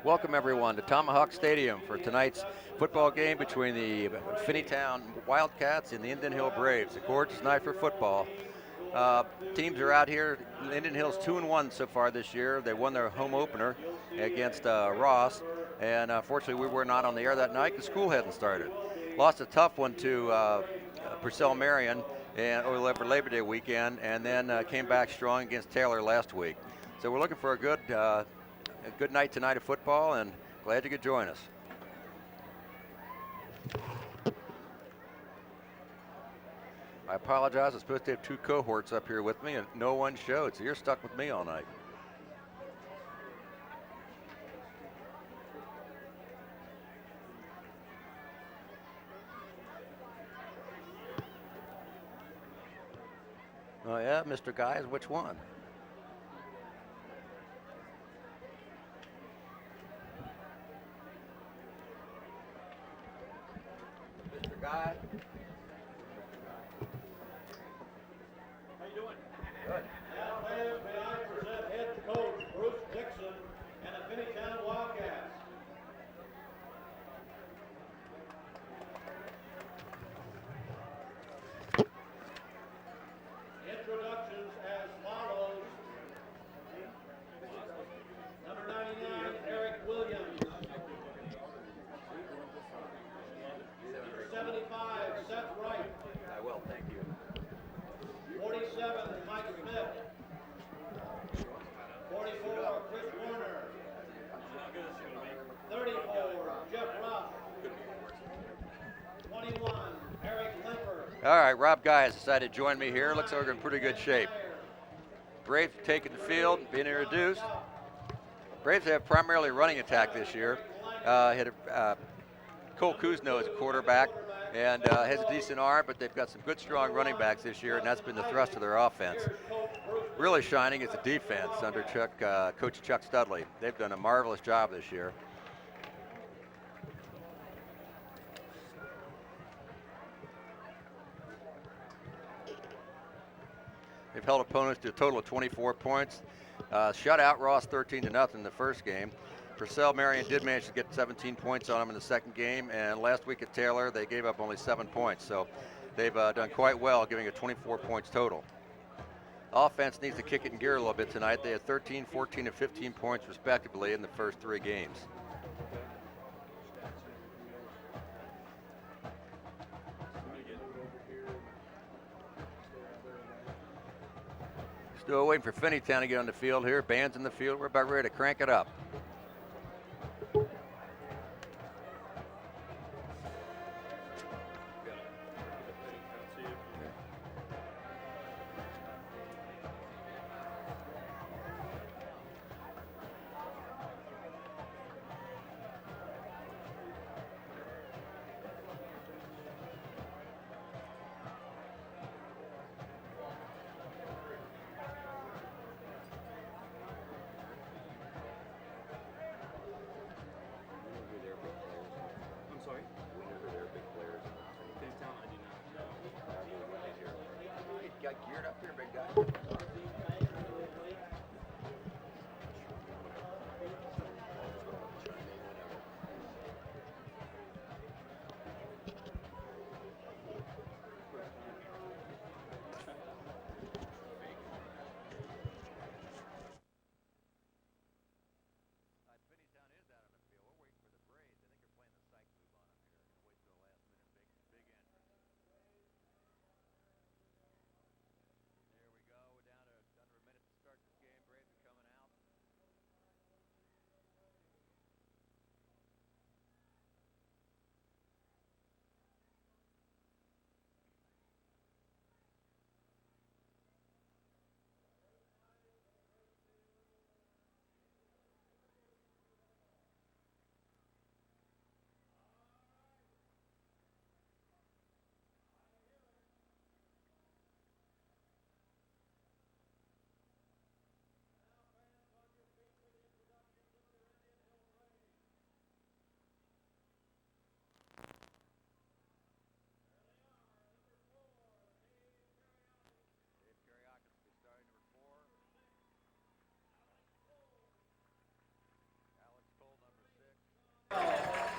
Welcome everyone to Tomahawk Stadium for tonight's football game between the Finneytown Wildcats and the Indian Hill Braves. A gorgeous night for football. Teams are out here. Indian Hill's 2-1 so far this year. They won their home opener against Ross, and unfortunately we were not on the air that night because school hadn't started. Lost a tough one to Purcell Marion and over Labor Day weekend, and then came back strong against Taylor last week. So we're looking for a good night tonight of football, and glad you could join us. I apologize. I'm supposed to have two cohorts up here with me, and no one showed, so you're stuck with me all night. Oh yeah, Mr. Guys, which one? Mr. Guy? How you doing? Good. Now, may I present head coach Bruce Dixon and the Finneytown Wildcats. Introductions as follows. Number 99, Eric Williams. Number 75, Seth Wright. I will, thank you. 47, Mike Smith. 44, Chris Warner. 34, Jeff Ruff. 21, Eric Limper. All right, Rob Guy has decided to join me here. Looks like we're in pretty good shape. Braves taking the field, being introduced. Braves have primarily running attack this year. Cole Kuzno is a quarterback and has a decent arm, but they've got some good, strong running backs this year, and that's been the thrust of their offense. Really shining is the defense under Coach Chuck Studley. They've done a marvelous job this year. They've held opponents to a total of 24 points. Shut out Ross 13-0 in the first game. Purcell Marion did manage to get 17 points on them in the second game, and last week at Taylor they gave up only 7 points. So they've done quite well, giving it 24 points total. Offense needs to kick it in gear a little bit tonight. They had 13, 14, and 15 points respectively in the first 3 games. Still waiting for Finneytown to get on the field here. Band's in the field. We're about ready to crank it up.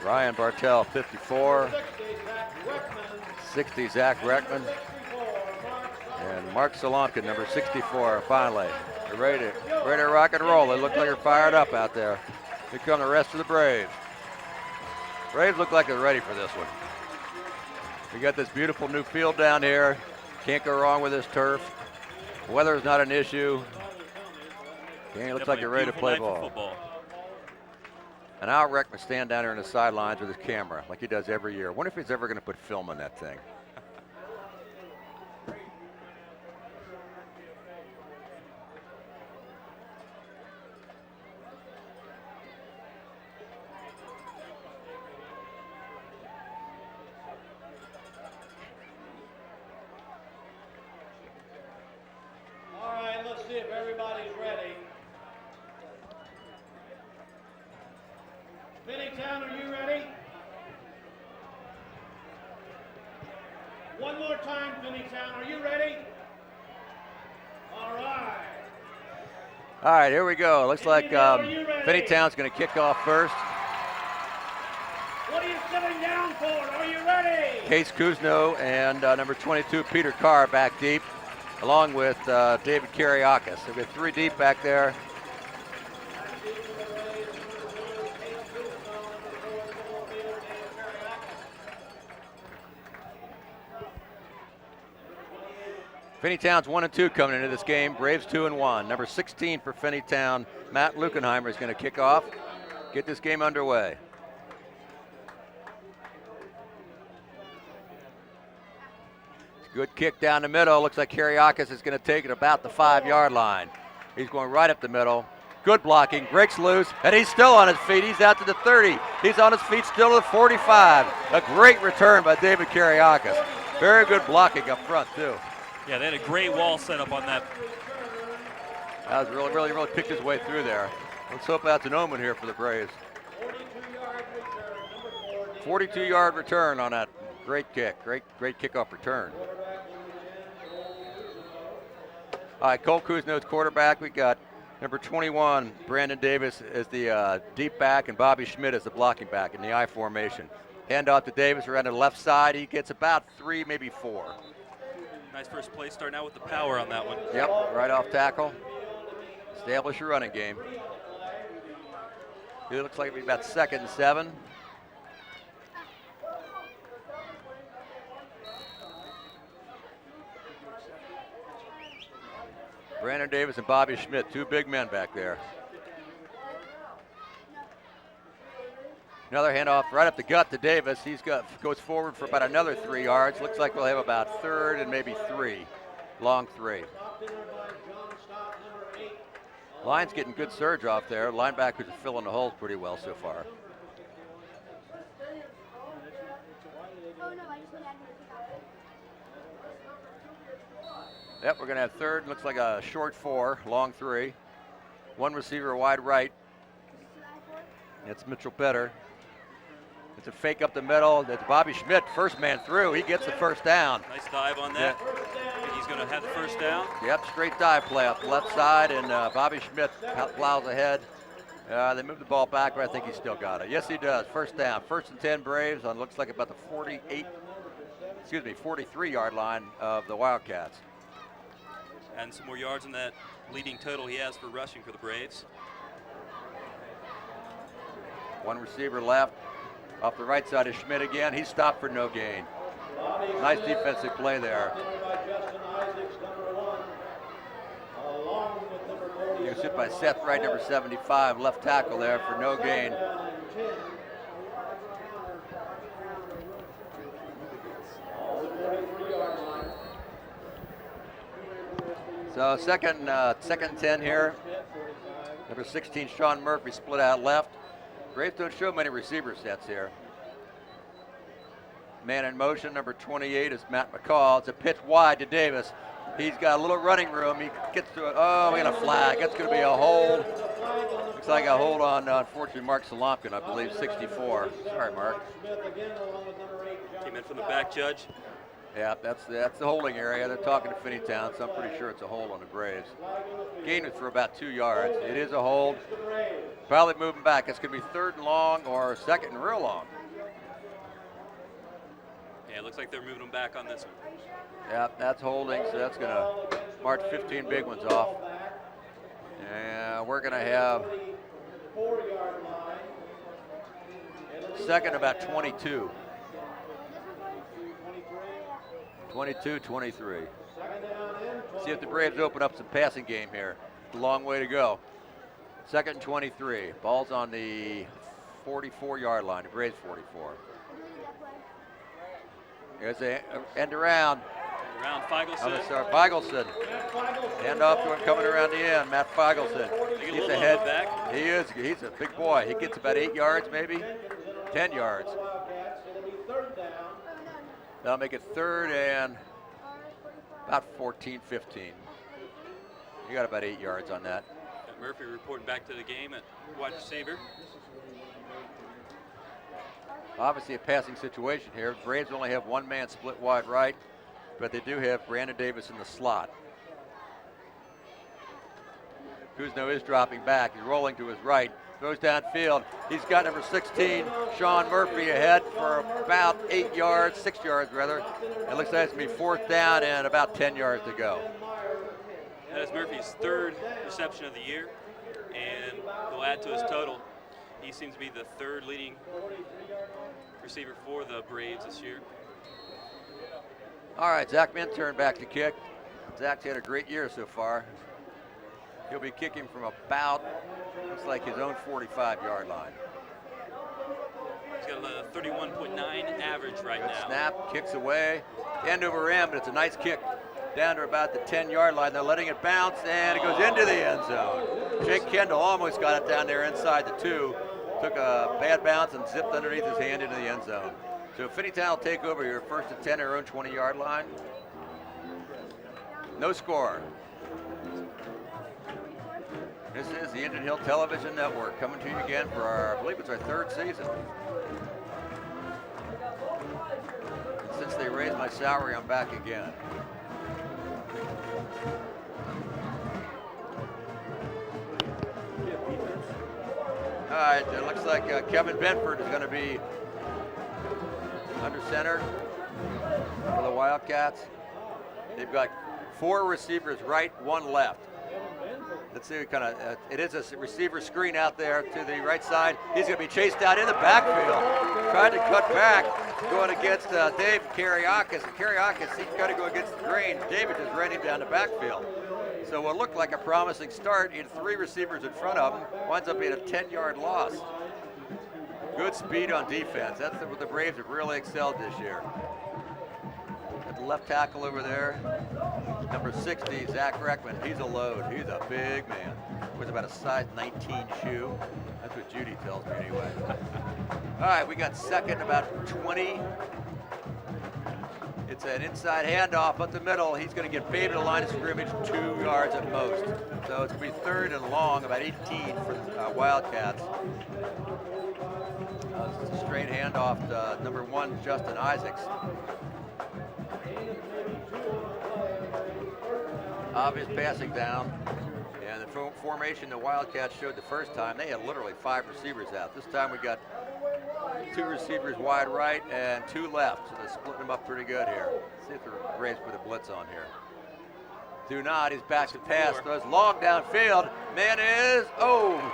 Ryan Bartell, 54. 60, Zach Reckman. And Mark Solomkin, number 64, finally. They're ready to rock and roll. They look like they're fired up out there. Here come the rest of the Braves. Braves look like they're ready for this one. We got this beautiful new field down here. Can't go wrong with this turf. Weather is not an issue. It looks like they're ready to play ball. And Al Reckman stand down here on the sidelines with his camera like he does every year. I wonder if he's ever going to put film on that thing. See if everybody's ready. Finneytown, are you ready? One more time, Finneytown, are you ready? All right. All right, here we go. Looks like Finneytown's going to kick off first. What are you sitting down for? Are you ready? Case Kuzno and number 22, Peter Carr, back deep, along with David Kiriakis. So we got 3 deep back there. Finneytown's 1-2 coming into this game. Braves 2-1. Number 16 for Finneytown, Matt Lukenheimer, is going to kick off, get this game underway. Good kick down the middle. Looks like Kiriakis is going to take it about the 5-yard line. He's going right up the middle. Good blocking, breaks loose, and he's still on his feet. He's out to the 30. He's on his feet still to the 45. A great return by David Kiriakis. Very good blocking up front, too. Yeah, they had a great wall set up on that. That was really picked his way through there. Let's hope that's an omen here for the Braves. 42-yard return on that great kick. Great kickoff return. All right, Cole Kuzno's quarterback. We got number 21, Brandon Davis, as the deep back, and Bobby Schmidt as the blocking back in the I formation. Hand off to Davis around the left side. He gets about 3, maybe 4. Nice first play, starting out with the power on that one. Yep, right off tackle. Establish your running game. It looks like it'll be about 2nd and 7. Brandon Davis and Bobby Schmidt, 2 big men back there. Another handoff right up the gut to Davis. Goes forward for about another 3 yards. Looks like we'll have about 3rd and maybe 3. Long 3. Line's getting good surge off there. Linebackers are filling the holes pretty well so far. Yep, we're going to have 3rd. Looks like a short 4, long 3. 1 receiver wide right. It's Mitchell Better. It's a fake up the middle. That's Bobby Schmidt, first man through. He gets the first down. Nice dive on that. Yeah. Think he's going to have the first down? Yep, straight dive play up the left side, and Bobby Schmidt plows ahead. They move the ball back, but I think he still got it. Yes, he does. First down. 1st and 10 Braves on looks like about the 43-yard line of the Wildcats. And some more yards on that leading total he has for rushing for the Braves. 1 receiver left. Off the right side is Schmidt again. He's stopped for no gain. Nice defensive play there. You can sit by Seth Wright, number 75, left tackle there for no gain. So second 10 here. Number 16, Sean Murphy, split out left. Braves don't show many receiver sets here. Man in motion, number 28 is Matt McCall. It's a pitch wide to Davis. He's got a little running room. He gets to it. Oh, we got a flag. That's going to be a hold. Looks like a hold on, unfortunately, Mark Solomkin, I believe, 64. Sorry, Mark. Came in from the back, Judge. Yeah, that's the holding area. They're talking to Finneytown, so I'm pretty sure it's a hold on the Braves. Gained it for about 2 yards. It is a hold. Probably moving back. It's going to be 3rd and long or 2nd and real long. Yeah, it looks like they're moving them back on this one. Yeah, that's holding, so that's going to march 15 big ones off. And we're going to have 2nd about 22. 22-23. See if the Braves open up some passing game here. A long way to go. 2nd and 23. Ball's on the 44-yard line. The Braves 44. Here's the end around. Around Feigelson. Feigelson. Hand off to him coming around the end. Matt Feigelson. He's ahead. Back. He is. He's a big boy. He gets about 8 yards, maybe 10 yards. That'll make it 3rd and about 14, 15. You got about 8 yards on that. Murphy reporting back to the game at wide receiver. Obviously a passing situation here. Braves only have one man split wide right, but they do have Brandon Davis in the slot. Kuzno is dropping back. He's rolling to his right. Throws downfield. He's got number 16, Sean Murphy, ahead for about 8 yards, 6 yards rather. It looks like it's going to be 4th down and about 10 yards to go. That is Murphy's 3rd reception of the year, and he'll add to his total. He seems to be the 3rd leading receiver for the Braves this year. All right, Zach Minturn back to kick. Zach's had a great year so far. He'll be kicking from about, looks like his own 45-yard line. He's got a 31.9 average right now. Snap, kicks away, end over end, but it's a nice kick down to about the 10-yard line. They're letting it bounce, and it goes into the end zone. Jake Kendall almost got it down there inside the 2. Took a bad bounce and zipped underneath his hand into the end zone. So Finneytown will take over here, 1st and 10, our own 20-yard line. No score. This is the Indian Hill Television Network coming to you again for our, I believe it's our 3rd season. And since they raised my salary, I'm back again. All right, it looks like Kevin Benford is going to be under center for the Wildcats. They've got 4 receivers right, 1 left. Let's see what kind of, it is a receiver screen out there to the right side. He's going to be chased out in the backfield. Tried to cut back, going against Dave Kariakis. And Kariakis, he's got to go against the grain. David just ran him down the backfield. So what looked like a promising start, he had 3 receivers in front of him, winds up being a 10-yard loss. Good speed on defense. That's what the Braves have really excelled this year. At the left tackle over there, number 60, Zach Reckman. He's a load. He's a big man. Wears about a size 19 shoe. That's what Judy tells me anyway. All right, we got 2nd, about 20. It's an inside handoff up the middle. He's going to get Babe to the line of scrimmage, 2 yards at most. So it's going to be 3rd and long, about 18 for Wildcats. It's a straight handoff to number 1, Justin Isaacs. Obvious passing down. And the formation the Wildcats showed the first time, they had literally 5 receivers out. This time we got 2 receivers wide right and 2 left. So they're splitting them up pretty good here. Let's see if the Braves put a blitz on here. Do not, he's back to pass, throws long downfield. Man is,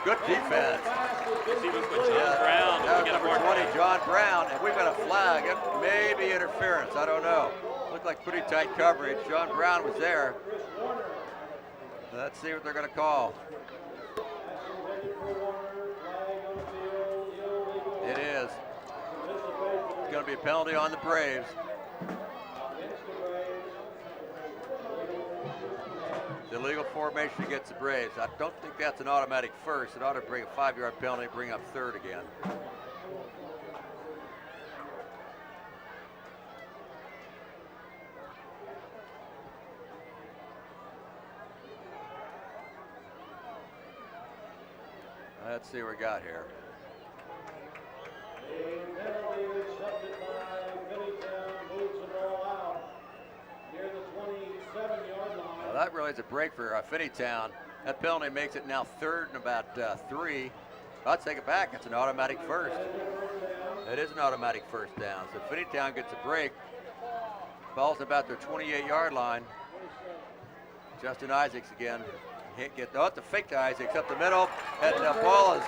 good defense. John Brown. That was number 20, John Brown, and we've got a flag. It may be interference, I don't know. Looked like pretty tight coverage. John Brown was there. Let's see what they're going to call. It is. It's going to be a penalty on the Braves. The illegal formation against the Braves. I don't think that's an automatic first. It ought to bring a 5-yard penalty, bring up 3rd again. Let's see what we got here. A penalty accepted by Finneytown moves the ball out. that really is a break for Finneytown. That penalty makes it now 3rd and about 3. I'll take it back. It's an automatic first. It is an automatic first down. So Finneytown gets a break. Ball's about their 28-yard line. Justin Isaacs again. It's a fake to Isaacs up the middle. And the ball is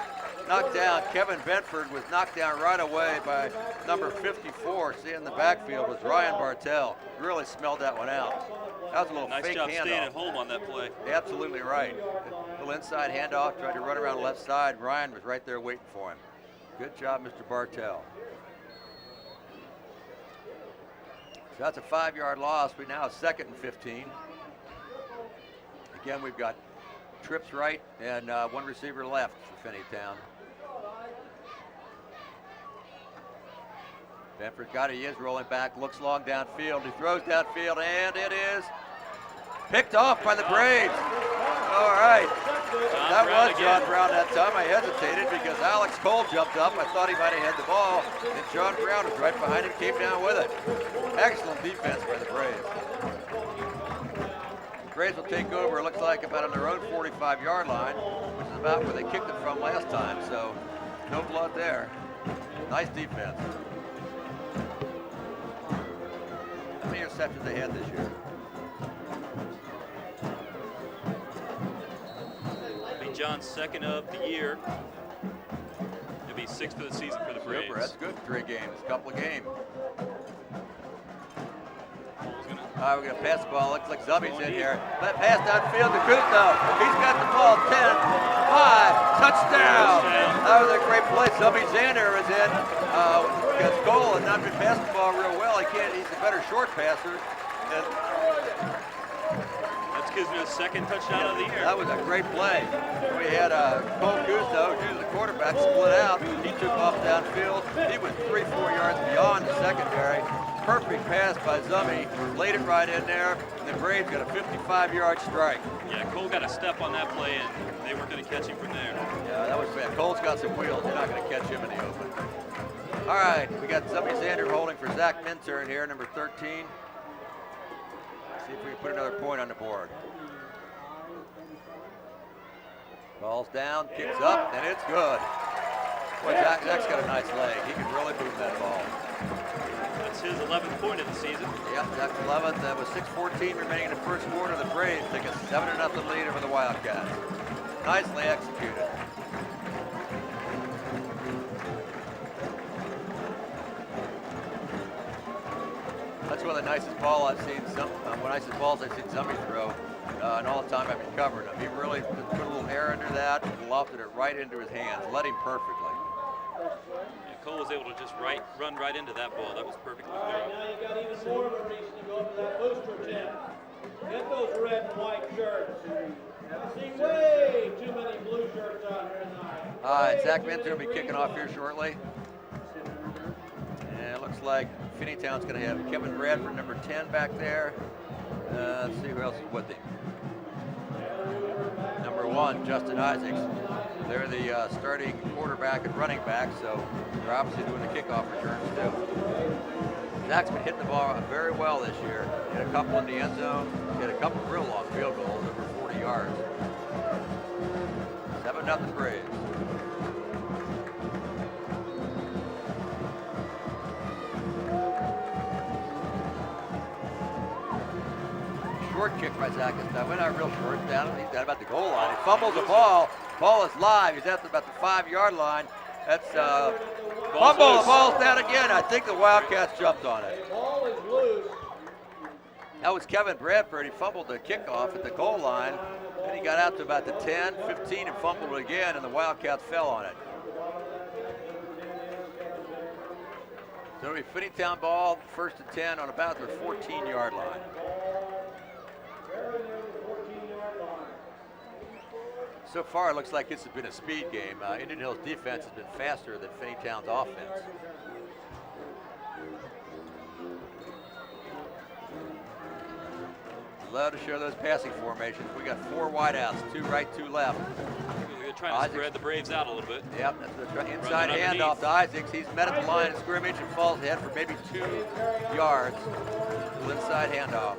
knocked down. Kevin Benford was knocked down right away by number 54. See in the backfield was Ryan Bartell. Really smelled that one out. That was a little nice fake job handoff. staying at home on that play. Absolutely right. A little inside handoff, tried to run around the left side. Ryan was right there waiting for him. Good job, Mr. Bartell. So that's a 5-yard loss. We now have 2nd and 15. Again, we've got trips right and one receiver left for Finneytown. Benford got it. He is rolling back, looks long downfield. He throws downfield, and it is picked off by the Braves. All right. That was John Brown that time. I hesitated because Alex Cole jumped up. I thought he might have had the ball, and John Brown was right behind him, came down with it. Excellent defense by the Braves. The Braves will take over, it looks like, about on their own 45-yard line, which is about where they kicked it from last time, so no blood there. Nice defense. How many interceptions they had this year? Be John's 2nd of the year. It'll be 6th of the season for the Braves. Super, that's good. 3 games, a couple of games. All right, we're going to pass the ball. Looks like Zubby's in here. That pass downfield to Kusto. He's got the ball. 10, 5, touchdown. That was a great play. Zubby Zander is in because Cole has not been passing the ball real well. He's a better short passer. And that's Kuzma's 2nd touchdown of the year. that was a great play. We had Cole Kusto, who's the quarterback, split out. He took off downfield. He was 3-4 yards beyond the secondary. Perfect pass by Zummy, laid it right in there, and the Braves got a 55-yard strike. Yeah, Cole got a step on that play, and they weren't going to catch him from there. Yeah, that was bad. Cole's got some wheels. You're not going to catch him in the open. All right, we got Zummy Zander holding for Zach Minturn here, number 13. Let's see if we can put another point on the board. Ball's down, kicks up, and it's good. Boy, Zach's got a nice leg. He can really move that ball. That's his 11th point of the season. Yep, Zach's 11th. That was 6:14 remaining in the first quarter. The Braves take a 7-0 lead over the Wildcats. Nicely executed. That's one of the nicest balls I've seen. Nicest balls I've seen Zummy throw in all the time I've been covering him. He really put a little air under that and lofted it right into his hands. Led him perfectly. Cole was able to just run right into that ball. That was perfectly All right, now you got even more of a reason to go for that booster tent. Get those red and white shirts. I see way too many blue shirts out here tonight. All right, Zach Minter will be kicking off here shortly. And it looks like Finneytown's going to have Kevin Bradford, number 10, back there. Let's see who else is with him. Number 1, Justin Isaacs. They're the starting quarterback and running back, so they're obviously doing the kickoff returns too. Zach's been hitting the ball very well this year. He had a couple in the end zone. He had a couple real long field goals, over 40 yards. 7-0 Braves. Short kick by Zach this time. Went out real short. He's down about the goal line. He fumbles the ball. Ball is live. He's at about the 5-yard line. That's fumble. The ball's down again. I think the Wildcats jumped on it. Ball is loose. That was Kevin Bradford. He fumbled the kickoff at the goal line. Then he got out to about the 10, 15, and fumbled it again, and the Wildcats fell on it. So it'll be Finneytown ball, 1st and 10 on about their 14-yard line. So far, it looks like this has been a speed game. Indian Hill's defense has been faster than Finneytown's offense. Love to show those passing formations. We got 4 wideouts, 2 right, 2 left. They're trying to spread the Braves out a little bit. Yep, that's the inside handoff to Isaacs. He's met at the line of scrimmage and falls ahead for maybe 2 yards. Little inside handoff.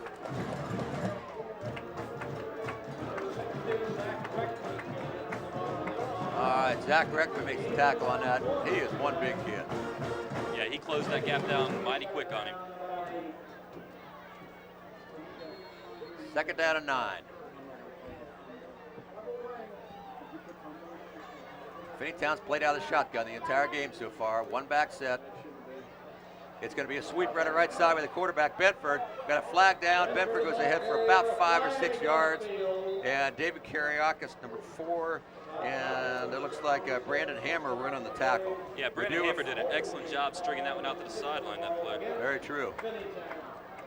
Zach Reckman makes the tackle on that. He is one big kid. Yeah, he closed that gap down mighty quick on him. 2nd down and 9. Finneytown's played out of the shotgun the entire game so far. One back set. It's going to be a sweep right at right side with the quarterback, Benford. Got a flag down. Benford goes ahead for about 5 or 6 yards. And David Kariakis, number 4. And it looks like Brandon Hammer went on the tackle. Yeah, Brandon Hammer did an excellent job stringing that one out to the sideline, that play. Very true.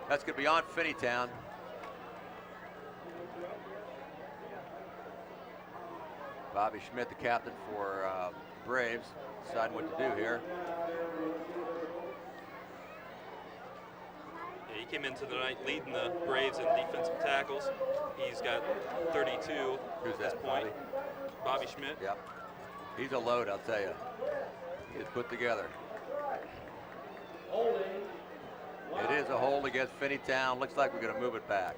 That's going to be on Finneytown. Bobby Schmidt, the captain for Braves, deciding what to do here. Yeah, he came into the night leading the Braves in defensive tackles. He's got 32 Who's at this that, point. Bobby Schmidt. Yep. He's a load, I'll tell you. He is put together. It is a hold against Finneytown. Looks like we're going to move it back.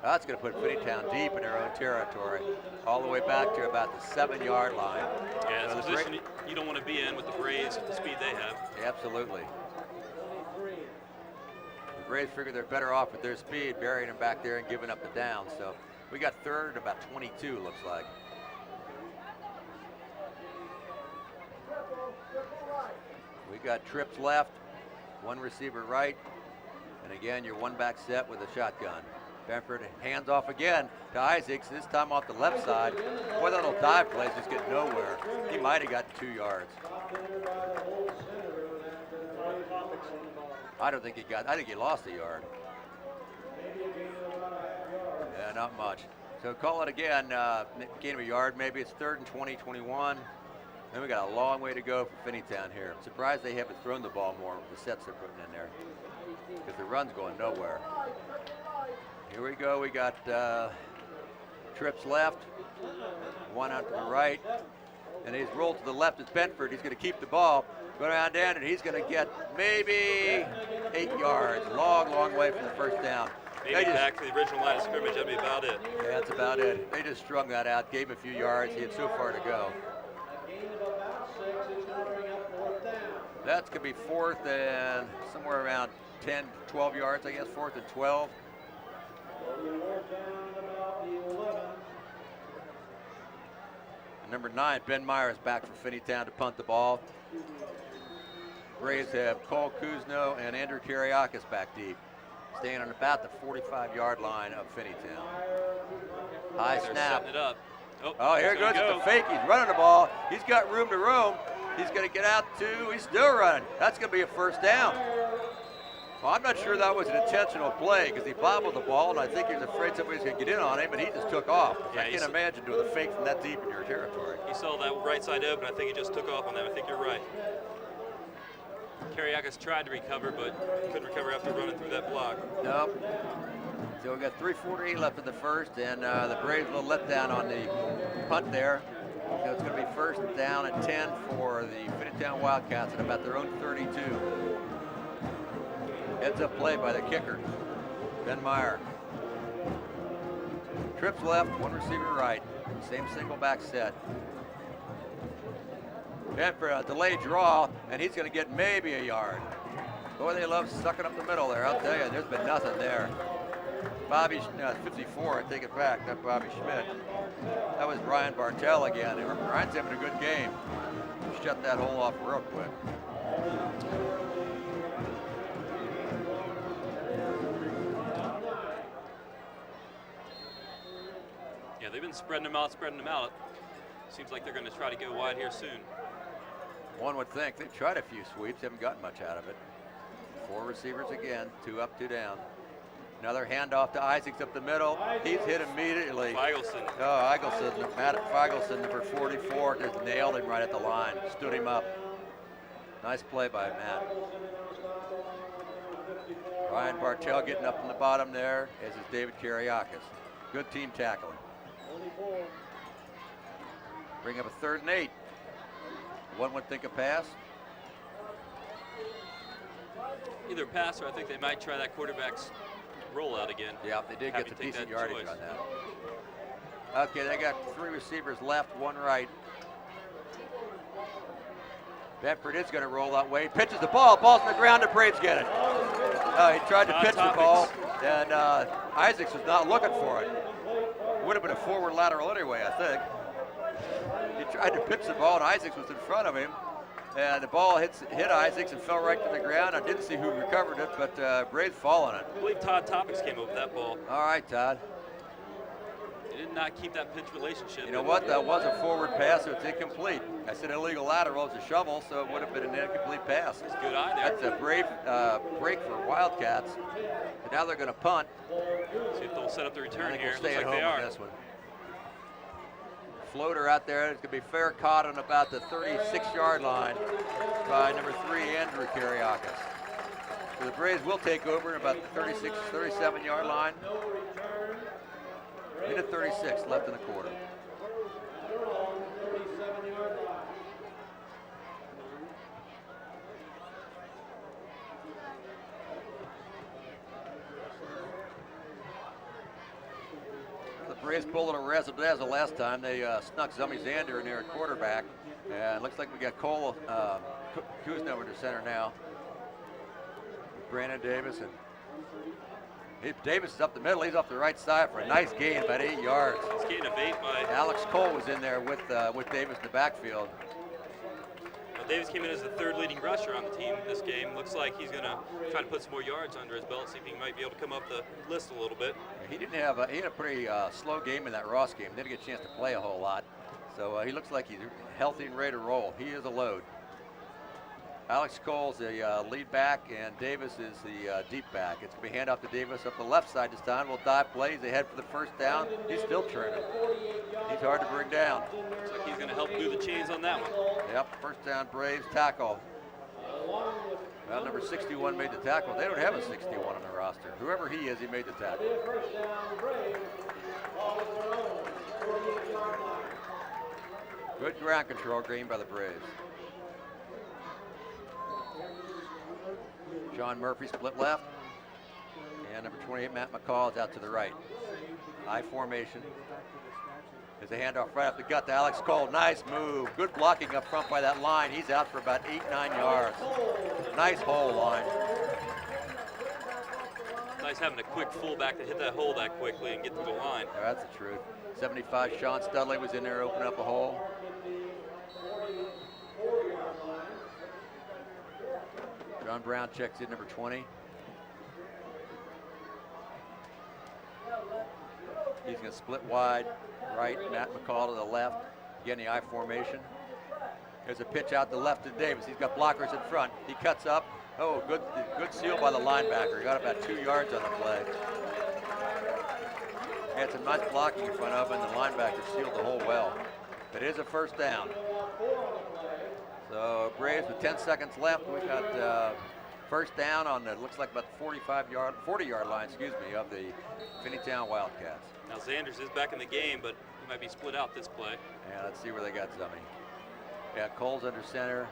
That's going to put Finneytown deep in their own territory, all the way back to about the 7-yard line. Yeah, it's a position you don't want to be in with the Braves at the speed they have. Absolutely. The Braves figure they're better off with their speed, burying them back there and giving up the down. So we got 3rd and about 22, looks like. We got trips left, 1 receiver right, and again, your 1 back set with a shotgun. Benford hands off again to Isaacs, this time off the left side. Boy, that little dive play just get nowhere. He might have gotten 2 yards. I don't think he got, I think he lost a yard. Yeah, not much. So call it again, gain of a yard maybe. It's 3rd and 20, 21. Then we got a long way to go for Finneytown here. I'm surprised they haven't thrown the ball more with the sets they're putting in there, because the run's going nowhere. Here we go, we got trips left, 1 out to the right, and he's rolled to the left. It's Benford. He's going to keep the ball, go down, and he's going to get maybe 8 yards. Long, long way from the first down. Maybe back to the original line of scrimmage, that'd be about it. Yeah, that's about it. They just strung that out, gave him a few yards. He had so far to go. That's going to be 4th and somewhere around 10, 12 yards, I guess, 4th and 12. And number 9, Ben Myers, back for Finneytown to punt the ball. Braves have Cole Kuzno and Andrew Kariakis back deep, staying on about the 45-yard line of Finneytown. High snap. It up. Oh, here goes the fake. He's running the ball. He's got room to roam. He's going to get out to, he's still running. That's going to be a 1st down. Well, I'm not sure that was an intentional play, because he bobbled the ball, and I think he was afraid somebody's going to get in on him, and he just took off. Yeah, I can't imagine doing a fake from that deep in your territory. He saw that right side open. I think he just took off on that. I think you're right. Kariakis tried to recover, but couldn't recover after running through that block. Nope. So we got 3:48 left in the first, and the Braves a little letdown on the punt there. So it's going to be 1st down and 10 for the Finneytown Wildcats at about their own 32. Heads up play by the kicker, Ben Meyer. Trips left, 1 receiver right. Same single back set. And for a delayed draw, and he's going to get maybe a yard. Boy, they love sucking up the middle there. I'll tell you, there's been nothing there. Bobby, 54, I take it back, not Bobby Schmidt. That was Brian Bartell again. Brian's having a good game. Shut that hole off real quick. Yeah, they've been spreading them out. Seems like they're going to try to go wide here soon. One would think. They've tried a few sweeps, haven't gotten much out of it. 4 receivers again, 2 up, 2 down. Another handoff to Isaacs up the middle. He's hit immediately. Feigelson. Oh, Feigelson, Matt Feigelson, number 44, just nailed him right at the line, stood him up. Nice play by Matt. Ryan Bartell getting up in the bottom there, as is David Kariakis. Good team tackling. Bring up a 3rd and 8. One would think a pass. Either pass, or I think they might try that quarterback's rollout again. Yeah, they did get some take decent that yardage choice. on that. Okay, they got 3 receivers left, 1 right. Bedford is going to roll that way. Pitches the ball. Ball's on the ground. The Braves get it. He tried to pitch the ball, and Isaacs was not looking for it. Would have been a forward lateral anyway, I think. He tried to pitch the ball, and Isaacs was in front of him. And the ball hit Isaacs and fell right to the ground. I didn't see who recovered it, but Braves fall on it. I believe Todd Topics came over that ball. All right, Todd. He did not keep that pitch relationship. You know what? That was a forward pass, so it's incomplete. I said illegal lateral. It's a shovel, so it would have been an incomplete pass. That's a good eye there. That's a brave break for Wildcats. And now they're going to punt. See if they'll set up the return here. Stay Looks at like they home are. on this one. Floater out there. It's going to be fair caught on about the 36-yard line by number 3, Andrew Kariakis. So the Braves will take over at about the 36, 37-yard line. Minute 36 left in the quarter. The Braves pulled a razzle-dazzle last time. They snuck Zummy Zander in there at quarterback. And it looks like we got Cole Kuzno under center now. Brandon Davis and Davis is up the middle. He's off the right side for a nice gain, about 8 yards. He's getting a bait by Alex Cole was in there with Davis in the backfield. Now Davis came in as the 3rd leading rusher on the team this game. Looks like he's going to try to put some more yards under his belt, see if he might be able to come up the list a little bit. He didn't have he had a pretty slow game in that Ross game. Didn't get a chance to play a whole lot. So he looks like he's healthy and ready to roll. He is a load. Alex Cole's the lead back, and Davis is the deep back. It's going to be handoff to Davis up the left side this time. Will dive play. He's ahead for the first down. He's still churning. He's hard to bring down. Looks like he's going to help glue the chains on that one. Yep, first down Braves, tackle. Well, number 61 made the tackle. They don't have a 61 on the roster. Whoever he is, he made the tackle. Good ground control gain by the Braves. John Murphy split left. And number 28, Matt McCall, is out to the right. I formation. There's a handoff right up the gut to Alex Cole. Nice move. Good blocking up front by that line. He's out for about 8-9 yards. Nice hole line. Nice having a quick fullback to hit that hole that quickly and get to the line. Yeah, that's the truth. 75, Sean Studley was in there, opening up a hole. John Brown checks in, number 20. He's going to split wide, right, Matt McCall to the left. Again, the I formation. There's a pitch out to left to Davis. He's got blockers in front. He cuts up. Oh, good seal by the linebacker. He got about 2 yards on the play. He had some nice blocking in front of him, and the linebacker sealed the hole well. It is a first down. So Braves with 10 seconds left. We've got first down on the, looks like about the 40-yard line, of the Finneytown Wildcats. Now Zanders is back in the game, but he might be split out this play. Yeah, let's see where they got Zummy. Yeah, Cole's under center.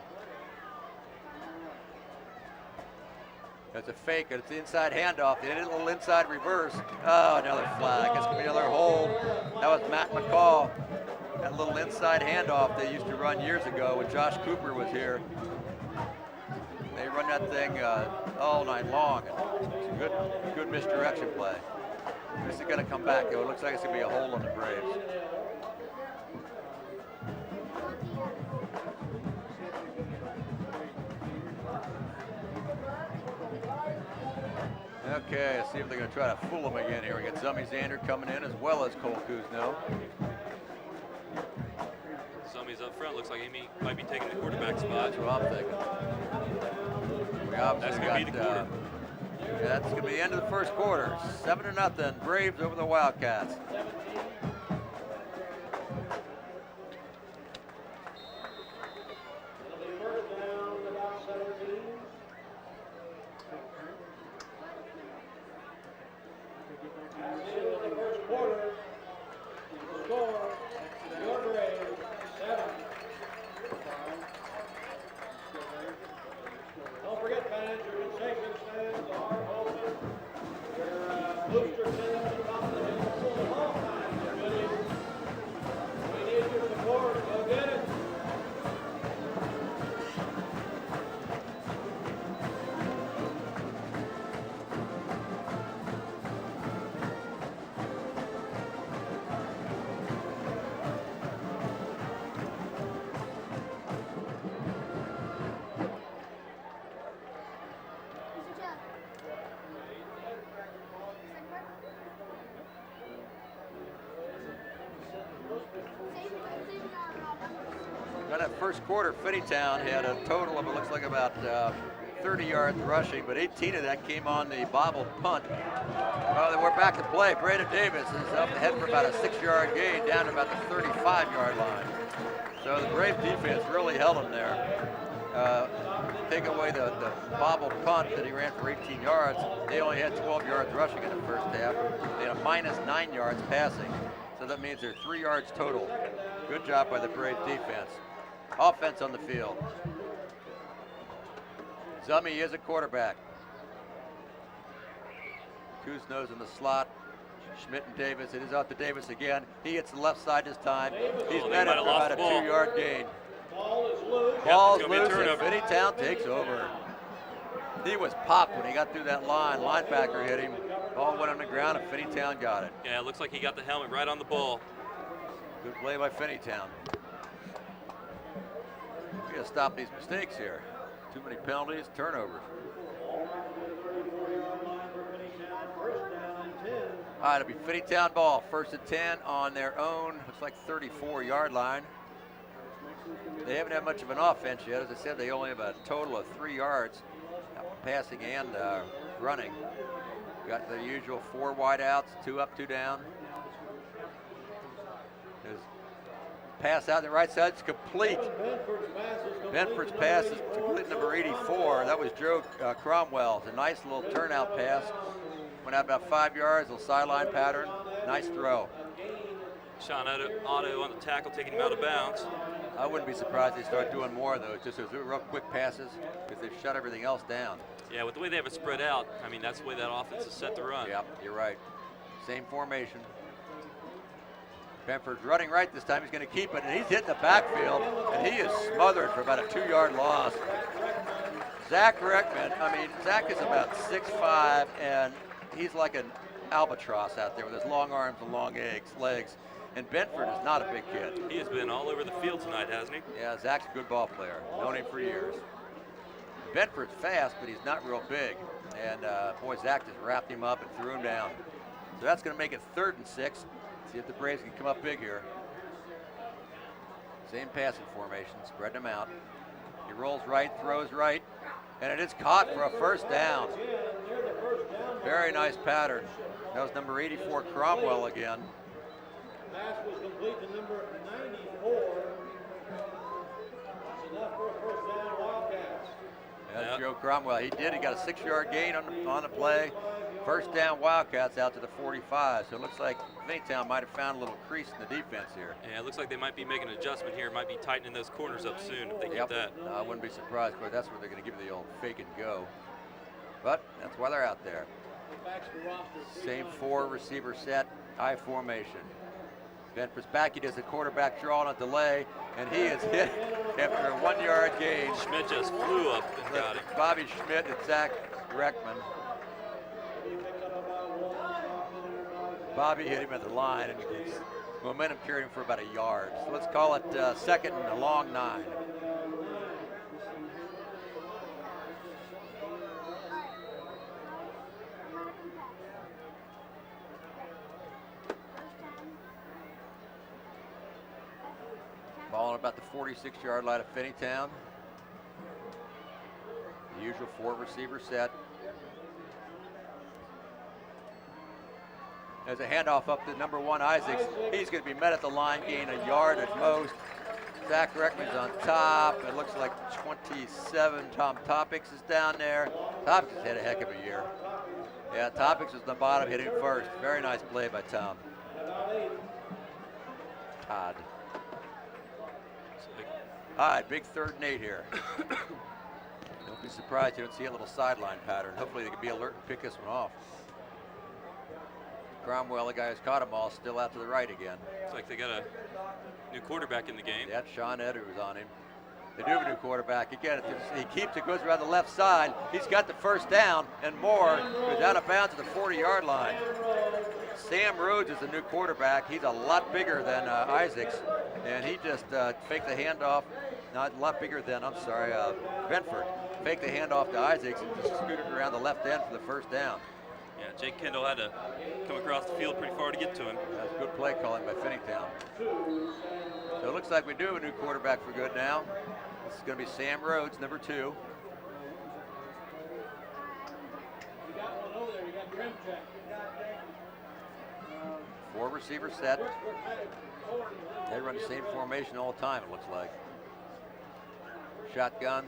It's a fake, and it's the inside handoff. They did a little inside reverse. Oh, another flag. It's going to be another hold. That was Matt McCall. That little inside handoff they used to run years ago when Josh Cooper was here. They run that thing all night long. And it's a good misdirection play. This is going to come back, though. It looks like it's going to be a hole on the Braves. Okay, let's see if they're going to try to fool him again here. We got Zummy Zander coming in as well as Cole Kuzno. Zummy's up front. Looks like he might be taking the quarterback spot. That's what I'm thinking. We obviously That's going to be the quarter. Yeah, that's going to be the end of the first quarter. 7-0, Braves over the Wildcats. that first quarter, Finneytown had a total of, it looks like about 30 yards rushing, but 18 of that came on the bobbled punt. We're back to play. Brandon Davis is up ahead for about a 6-yard gain down to about the 35-yard line. So the Brave defense really held him there. Take away the bobbled punt that he ran for 18 yards. They only had 12 yards rushing in the first half. They had a minus 9 yards passing. So that means they're 3 yards total. Good job by the Brave defense. Offense on the field. Zummy is a quarterback. Kuzno's in the slot. Schmidt and Davis. It is out to Davis again. He hits the left side this time. He's met it for about a 2-yard gain. Ball's loose and Finneytown takes over. He was popped when he got through that line. Linebacker hit him. Ball went on the ground and Finneytown got it. Yeah, it looks like he got the helmet right on the ball. Good play by Finneytown. We gotta stop these mistakes here. Too many penalties, turnovers. All right, it'll be Finneytown ball. 1st and 10 on their own, looks like 34-yard line. They haven't had much of an offense yet. As I said, they only have a total of 3 yards, passing and running. Got the usual 4 wide outs, 2 up, 2 down. His pass out the right side is complete. Benford's pass is complete, number 84. That was Joe Cromwell. It's a nice little turnout pass. Went out about 5 yards, little sideline pattern. Nice throw. Sean Otto on the tackle, taking him out of bounds. I wouldn't be surprised if they start doing more, though. Just those real quick passes, because they've shut everything else down. Yeah, with the way they have it spread out, I mean, that's the way that offense is set to run. Yep, you're right. Same formation. Benford's running right this time. He's going to keep it, and he's hitting the backfield, and he is smothered for about a 2-yard loss. Zach Reckman, I mean, Zach is about 6'5", and he's like an albatross out there with his long arms and long legs. And Benford is not a big kid. He has been all over the field tonight, hasn't he? Yeah, Zach's a good ball player. Known him for years. Benford's fast, but he's not real big. And boy, Zach just wrapped him up and threw him down. So that's going to make it 3rd and 6. See if the Braves can come up big here. Same passing formation, spread them out. He rolls right, throws right, and it is caught for a 1st down. Very nice pattern. That was number 84, Cromwell again. Pass was complete to number 94. That's enough for a 1st down, Wildcats. That's Joe Cromwell. He did. He got a 6-yard gain on the play. 1st down, Wildcats out to the 45. So it looks like Finneytown might have found a little crease in the defense here. Yeah, it looks like they might be making an adjustment here. Might be tightening those corners up soon if they get that. No, I wouldn't be surprised. Of course, that's where they're going to give you the old fake and go. But that's why they're out there. Same 4 receiver set, I formation. Benford's back. He does a quarterback draw on a delay, and he is hit after a 1-yard gain. Schmidt just flew up and got him. Bobby Schmidt and Zach Reckman. Bobby hit him at the line, and his momentum carried him for about a yard. So let's call it 2nd and a long 9. Ball on about the 46-yard line of Finneytown. The usual 4 receiver set. There's a handoff up to number 1, Isaacs. He's going to be met at the line, gain a yard at most. Zach Reckman's on top. It looks like 27. Tom Topics is down there. Topics has had a heck of a year. Yeah, Topics was the bottom, hit him first. Very nice play by Tom. Todd. All right, big 3rd and 8 here. Don't be surprised you don't see a little sideline pattern. Hopefully they can be alert and pick this one off. Cromwell, the guy who's caught them all, still out to the right again. Looks like they got a new quarterback in the game. Yeah, Sean Edwards was on him. They do have a new quarterback. Again, he keeps it, goes around the left side. He's got the 1st down and more. Goes out of bounds to the 40-yard line. Sam Rhodes is the new quarterback. He's a lot bigger than Isaacs, and he just faked the handoff. Not a lot bigger than, Benford. Faked the handoff to Isaacs and just scooted around the left end for the 1st down. Yeah, Jake Kendall had to come across the field pretty far to get to him. That's good play calling by Finneytown. So it looks like we do have a new quarterback for good now. This is going to be Sam Rhodes, number 2. You got one over there. You got trim check. 4 receivers set. They run the same formation all the time, it looks like. Shotgun.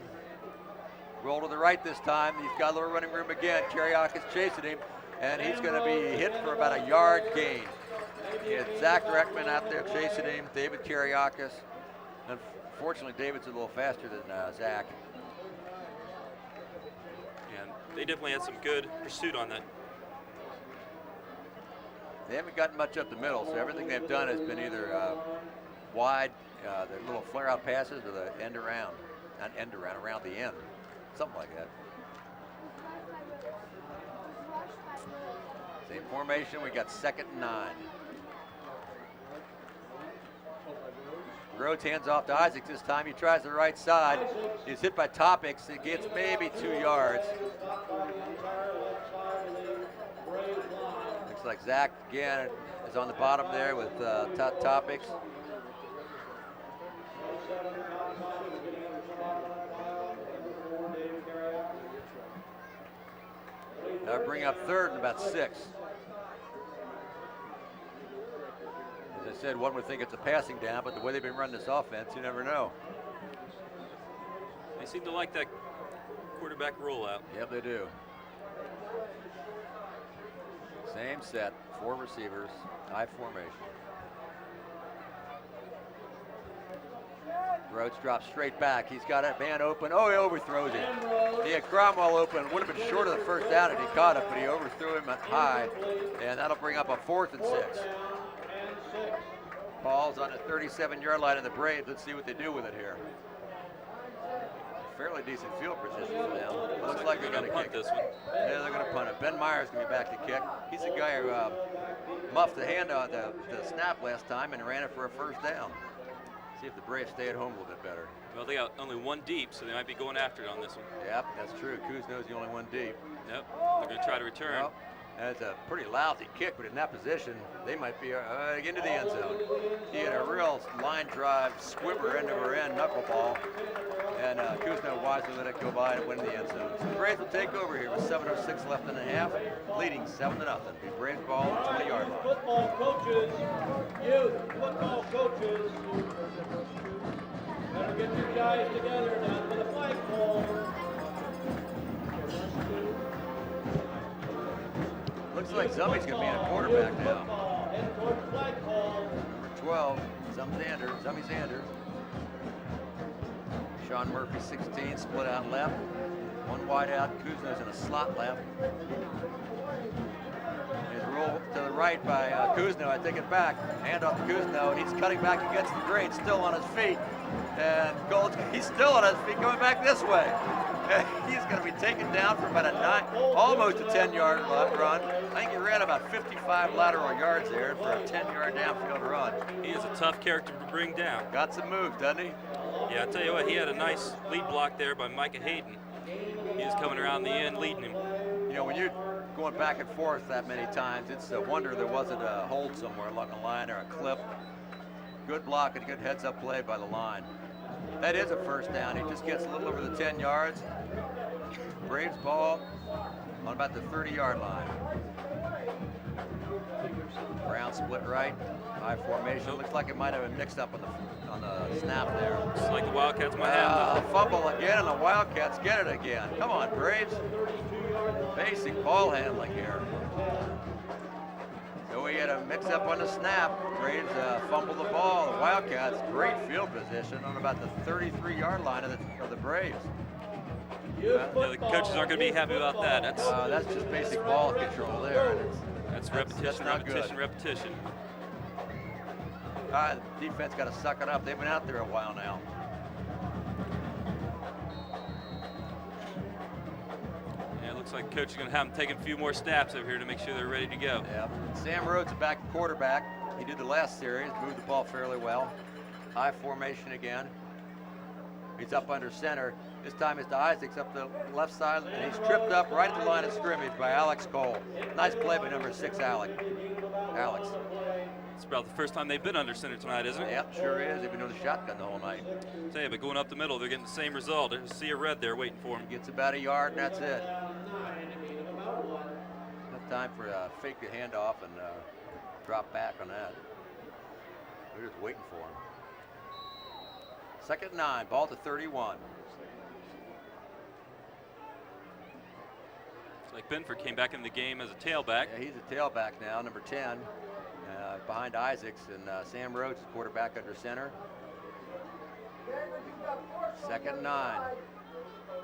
Roll to the right this time. He's got a little running room again. Kariak is chasing him, and he's going to be hit for about a yard gain. He had Zach Reckman out there chasing him, David Kariakis. Unfortunately, David's a little faster than Zach. And they definitely had some good pursuit on that. They haven't gotten much up the middle, so everything they've done has been either wide, the little flare-out passes, or the end around, not end around, around the end, something like that. Same formation, we got 2nd and 9. Rhodes hands off to Isaacs this time. He tries the right side. He's hit by Topics. He gets maybe 2 yards. Looks like Zach again is on the bottom there with Topics. That'll bring up 3rd and about 6. As I said, one would think it's a passing down, but the way they've been running this offense, you never know. They seem to like that quarterback rollout. Yep, they do. Same set, 4 receivers, high formation. Rhodes drops straight back. He's got a man open. Oh, he overthrows him. He had Cromwell open. Would have been short of the first down if he caught it, but he overthrew him high, and that'll bring up a 4th and 6. Ball's on the 37-yard line of the Braves. Let's see what they do with it here. Fairly decent field position for them. It looks like they're going to punt kick this one. Yeah, they're going to punt it. Ben Meyer's going to be back to kick. He's the guy who muffed the hand on the snap last time and ran it for a 1st down. See if the Braves stay at home a little bit better. Well, they got only 1 deep, so they might be going after it on this one. Yep, that's true. Kuzno's the only one deep. Yep, they're going to try to return. Well, that's a pretty lousy kick, but in that position, they might be into the end zone. He had a real line drive, squibber end-over-end knuckleball, and Kuzno wisely let it go by and went in the end zone. So the Braves will take over here with 7:06 left in the half, leading 7-0. The Braves ball on the 20-yard line. Football coaches, youth football coaches, better get your guys together down to the flagpole. Looks like Zummy's going to be in a quarterback now. Head toward the flagpole. Number 12, Zummy Xander. Sean Murphy, 16, split out left. 1 wide out. Kuzno's in a slot left. His roll to the right by Kuzno. I take it back. Hand off to Kuzno, and he's cutting back against the grain, still on his feet. And Gold's, he's still on his feet, going back this way. He's going to be taken down for about almost a 10-yard run. I think he ran about 55 lateral yards there for a 10-yard downfield run. He is a tough character to bring down. Got some moves, doesn't he? Yeah, I tell you what, he had a nice lead block there by Micah Hayden. He was coming around the end, leading him. You know, when you're going back and forth that many times, it's a wonder there wasn't a hold somewhere along the line or a clip. Good block and good heads-up play by the line. That is a 1st down. He just gets a little over the 10 yards. Braves ball on about the 30-yard line. Brown split right, high formation. Looks like it might have been mixed up on the snap there. Looks like the Wildcats might have it. Fumble again, and the Wildcats get it again. Come on, Braves. Basic ball handling here. So we had a mix-up on the snap. Braves fumble the ball. The Wildcats, great field position on about the 33-yard line of the Braves. Yeah, the coaches aren't going to be happy about that. That's just basic ball control there. That's repetition, repetition. The defense got to suck it up. They've been out there a while now. Yeah, it looks like coach is going to have them taking a few more snaps over here to make sure they're ready to go. Yeah. Sam Rhodes, a back quarterback. He did the last series, moved the ball fairly well. High formation again. He's up under center. This time it's to Isaacs up the left side, and he's tripped up right at the line of scrimmage by Alex Cole. Nice play by number 6, Alex. It's about the first time they've been under center tonight, isn't it? Yep, sure is. They've been doing the shotgun the whole night. Tell you, but going up the middle, they're getting the same result. There's a sea of red there waiting for him. He gets about a yard, and that's it. No time for a fake a handoff and drop back on that. They're just waiting for him. 2nd and 9, ball to 31. It's like Benford came back in the game as a tailback. Yeah, he's a tailback now, number 10, behind Isaacs, and Sam Rhodes is quarterback under center. 2nd and 9.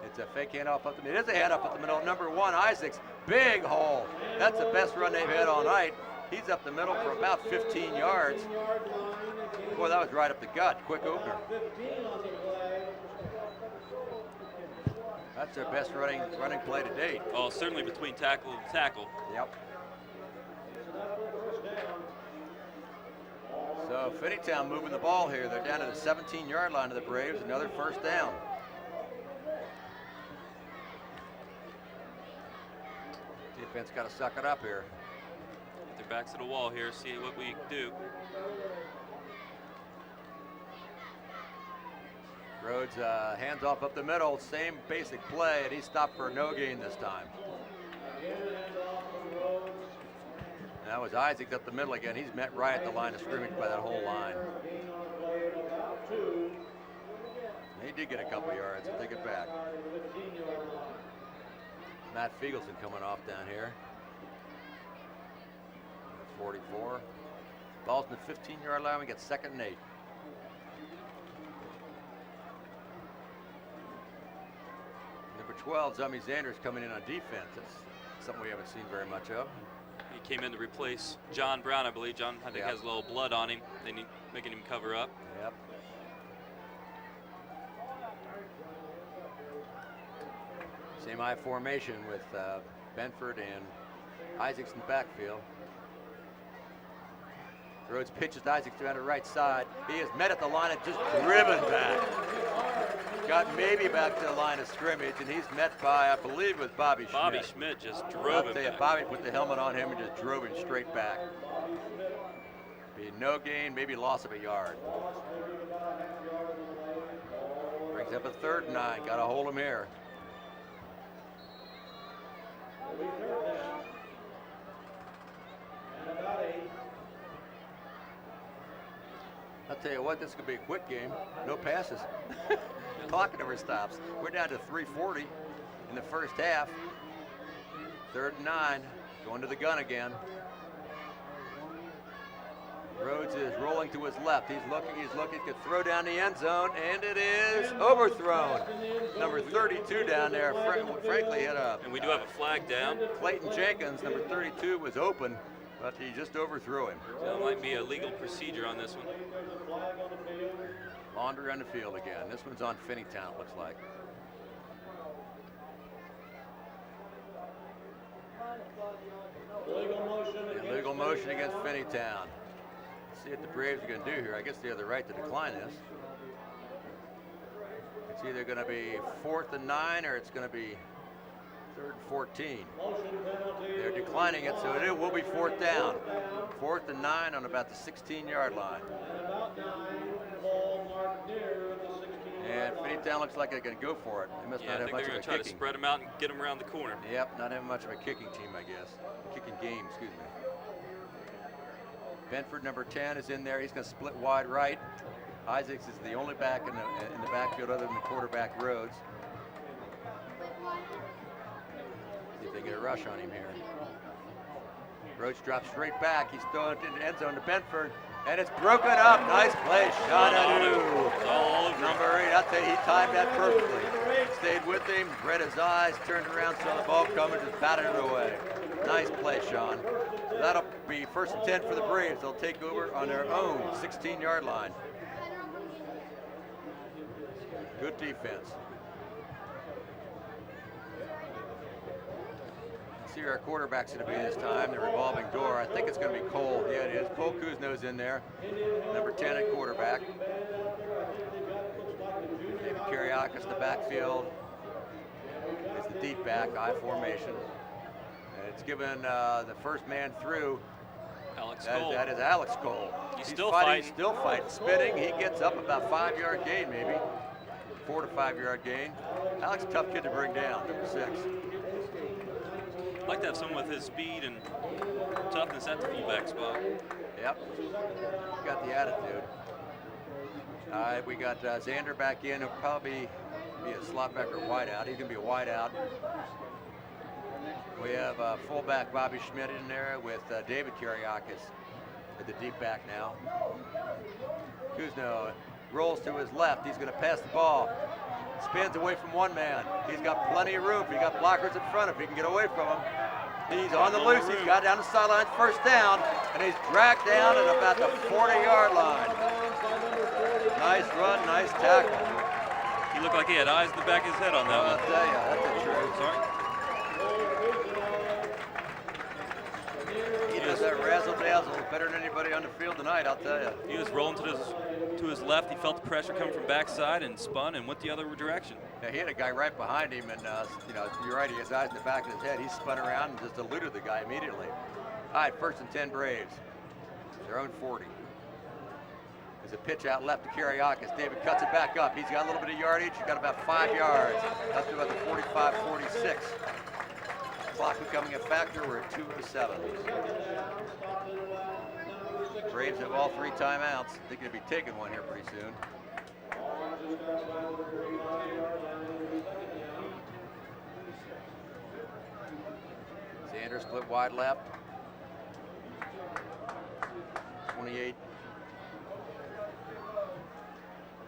It's a fake handoff up the middle. It is a handoff up the middle. Number 1, Isaacs, big hole. That's the best run they've had all night. He's up the middle for about 15 yards. Boy, that was right up the gut. Quick opener. That's their best running play to date. Oh, certainly between tackle and tackle. Yep. So Finneytown moving the ball here. They're down to the 17-yard line of the Braves. Another 1st down. Defense got to suck it up here. Get their backs to the wall here, see what we can do. Rhodes hands off up the middle, same basic play, and he stopped for a no gain this time. And that was Isaac up the middle again. He's met right at the line of scrimmage by that whole line. He did get a couple yards, so take it back. Matt Fiegelson coming off down here. 44. Ball's in the 15-yard line. We get 2nd and 8. Number 12, Zummy Zanders coming in on defense. That's something we haven't seen very much of. He came in to replace John Brown, I believe. John, I think, has a little blood on him. They need making him cover up. Yep. Same I formation with Benford and Isaacs in the backfield. Rhodes pitches Isaacs down the right side. He is met at the line and just driven back. Got maybe back to the line of scrimmage, and he's met by, I believe, it was Bobby Schmidt. Bobby Schmidt just drove him back. Bobby put the helmet on him and just drove him straight back. Be no gain, maybe loss of a yard. Brings up a 3rd and 9. Got to hold him here. I'll tell you what, this could be a quick game. No passes. Clock never stops. We're down to 3:40 in the 1st half. 3rd and 9, going to the gun again. Rhodes is rolling to his left. He's looking, could throw down the end zone, and it is overthrown. Number 32 down there, frankly, hit a... And we do have a flag down. Clayton Jenkins, number 32, was open, but he just overthrew him. So it might be a legal procedure on this one. Laundry on the field again. This one's on Finneytown, it looks like. Illegal motion against Finneytown. Let's see what the Braves are going to do here. I guess they have the right to decline this. It's either going to be 4th and 9 or it's going to be 3rd and 14. They're declining it, so it will be 4th down. 4th and 9 on about the 16-yard line. And Finneytown looks like they're going to go for it. They must not have much of a kicking. I think they're going to try to spread them out and get them around the corner. Yep, not having much of a kicking team, I guess. Kicking game, excuse me. Benford, number 10, is in there. He's going to split wide right. Isaacs is the only back in the backfield other than the quarterback, Rhodes. See if they get a rush on him here. Rhodes drops straight back. He's throwing it in the end zone to Benford, and it's broken up. Nice play, Sean Adu. Number 8, I'll tell you, he timed that perfectly. Stayed with him, read his eyes, turned around, saw the ball coming, just batted it away. Nice play, Sean. So that'll be 1st and 10 for the Braves. They'll take over on their own 16-yard line. Good defense. Let's see who our quarterback's going to be this time. The revolving door. I think it's going to be Cole. Yeah, it is. Cole Kuzno's in there. Number 10 at quarterback. David Kiriakis in the backfield. It's the deep back, I formation. And it's given the first man through. Alex Cole. That is Alex Cole. He's still fighting. He's still fighting. Spinning. He gets up about 5-yard gain, maybe. 4 to 5-yard gain. Alex, tough kid to bring down, number 6. I'd like to have someone with his speed and toughness at the fullback spot. Yep. Got the attitude. All right, we got Xander back in. He'll probably be a slot back or wideout. He's going to be a wideout. We have fullback Bobby Schmidt in there with David Kiriakis at the deep back now. Kuzno rolls to his left. He's going to pass the ball. Spins away from one man. He's got plenty of room. He got blockers in front if he can get away from him. He's on the loose. He's got down the sidelines, first down, and he's dragged down at about the 40-yard line. Nice run, nice tackle. He looked like he had eyes in the back of his head on that one. I'll tell you, that's the truth. Sorry. He does that razzle-dazzle better than anybody on the field tonight, I'll tell you. He was rolling to his left. He felt the pressure coming from backside and spun and went the other direction. Yeah, he had a guy right behind him, and you're right, he has eyes in the back of his head. He spun around and just eluded the guy immediately. All right, 1st and 10 Braves. Their own 40. There's a pitch out left to Kiriakis. David cuts it back up. He's got a little bit of yardage. He's got about 5 yards. Up to about the 45, 46. Clock becoming a factor. We're at 2 to 7. Braves have all 3 timeouts. They're going to be taking one here pretty soon. Xander split wide left. 28.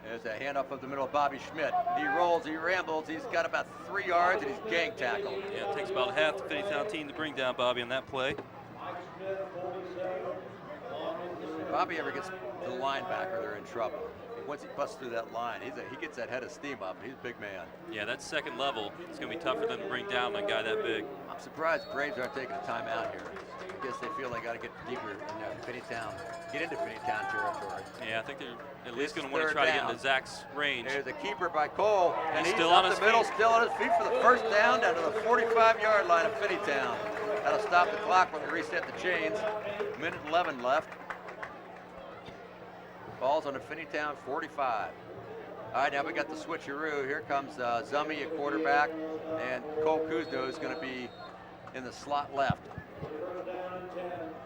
There's a handoff up the middle of Bobby Schmidt. He rolls, he rambles, he's got about 3 yards, and he's gang tackled. Yeah, it takes about half the Finneytown team to bring down Bobby on that play. If Bobby ever gets to the linebacker, they're in trouble. Once he busts through that line, he gets that head of steam up. He's a big man. Yeah, that second level, it's going to be tough for them to bring down a guy that big. I'm surprised Braves aren't taking a timeout here. I guess they feel they got to get deeper in Finneytown, get into Finneytown territory. Yeah, I think they're at least going to want to try to get into Zach's range. There's a keeper by Cole, and he's still up on his the middle, feet. still on his feet for the first down to the 45-yard line of Finneytown. That'll stop the clock when we reset the chains. Minute 11 left. Ball's on the Finneytown 45. All right, now we got the switcheroo. Here comes Zummy at quarterback, and Cole Kuzno is going to be in the slot left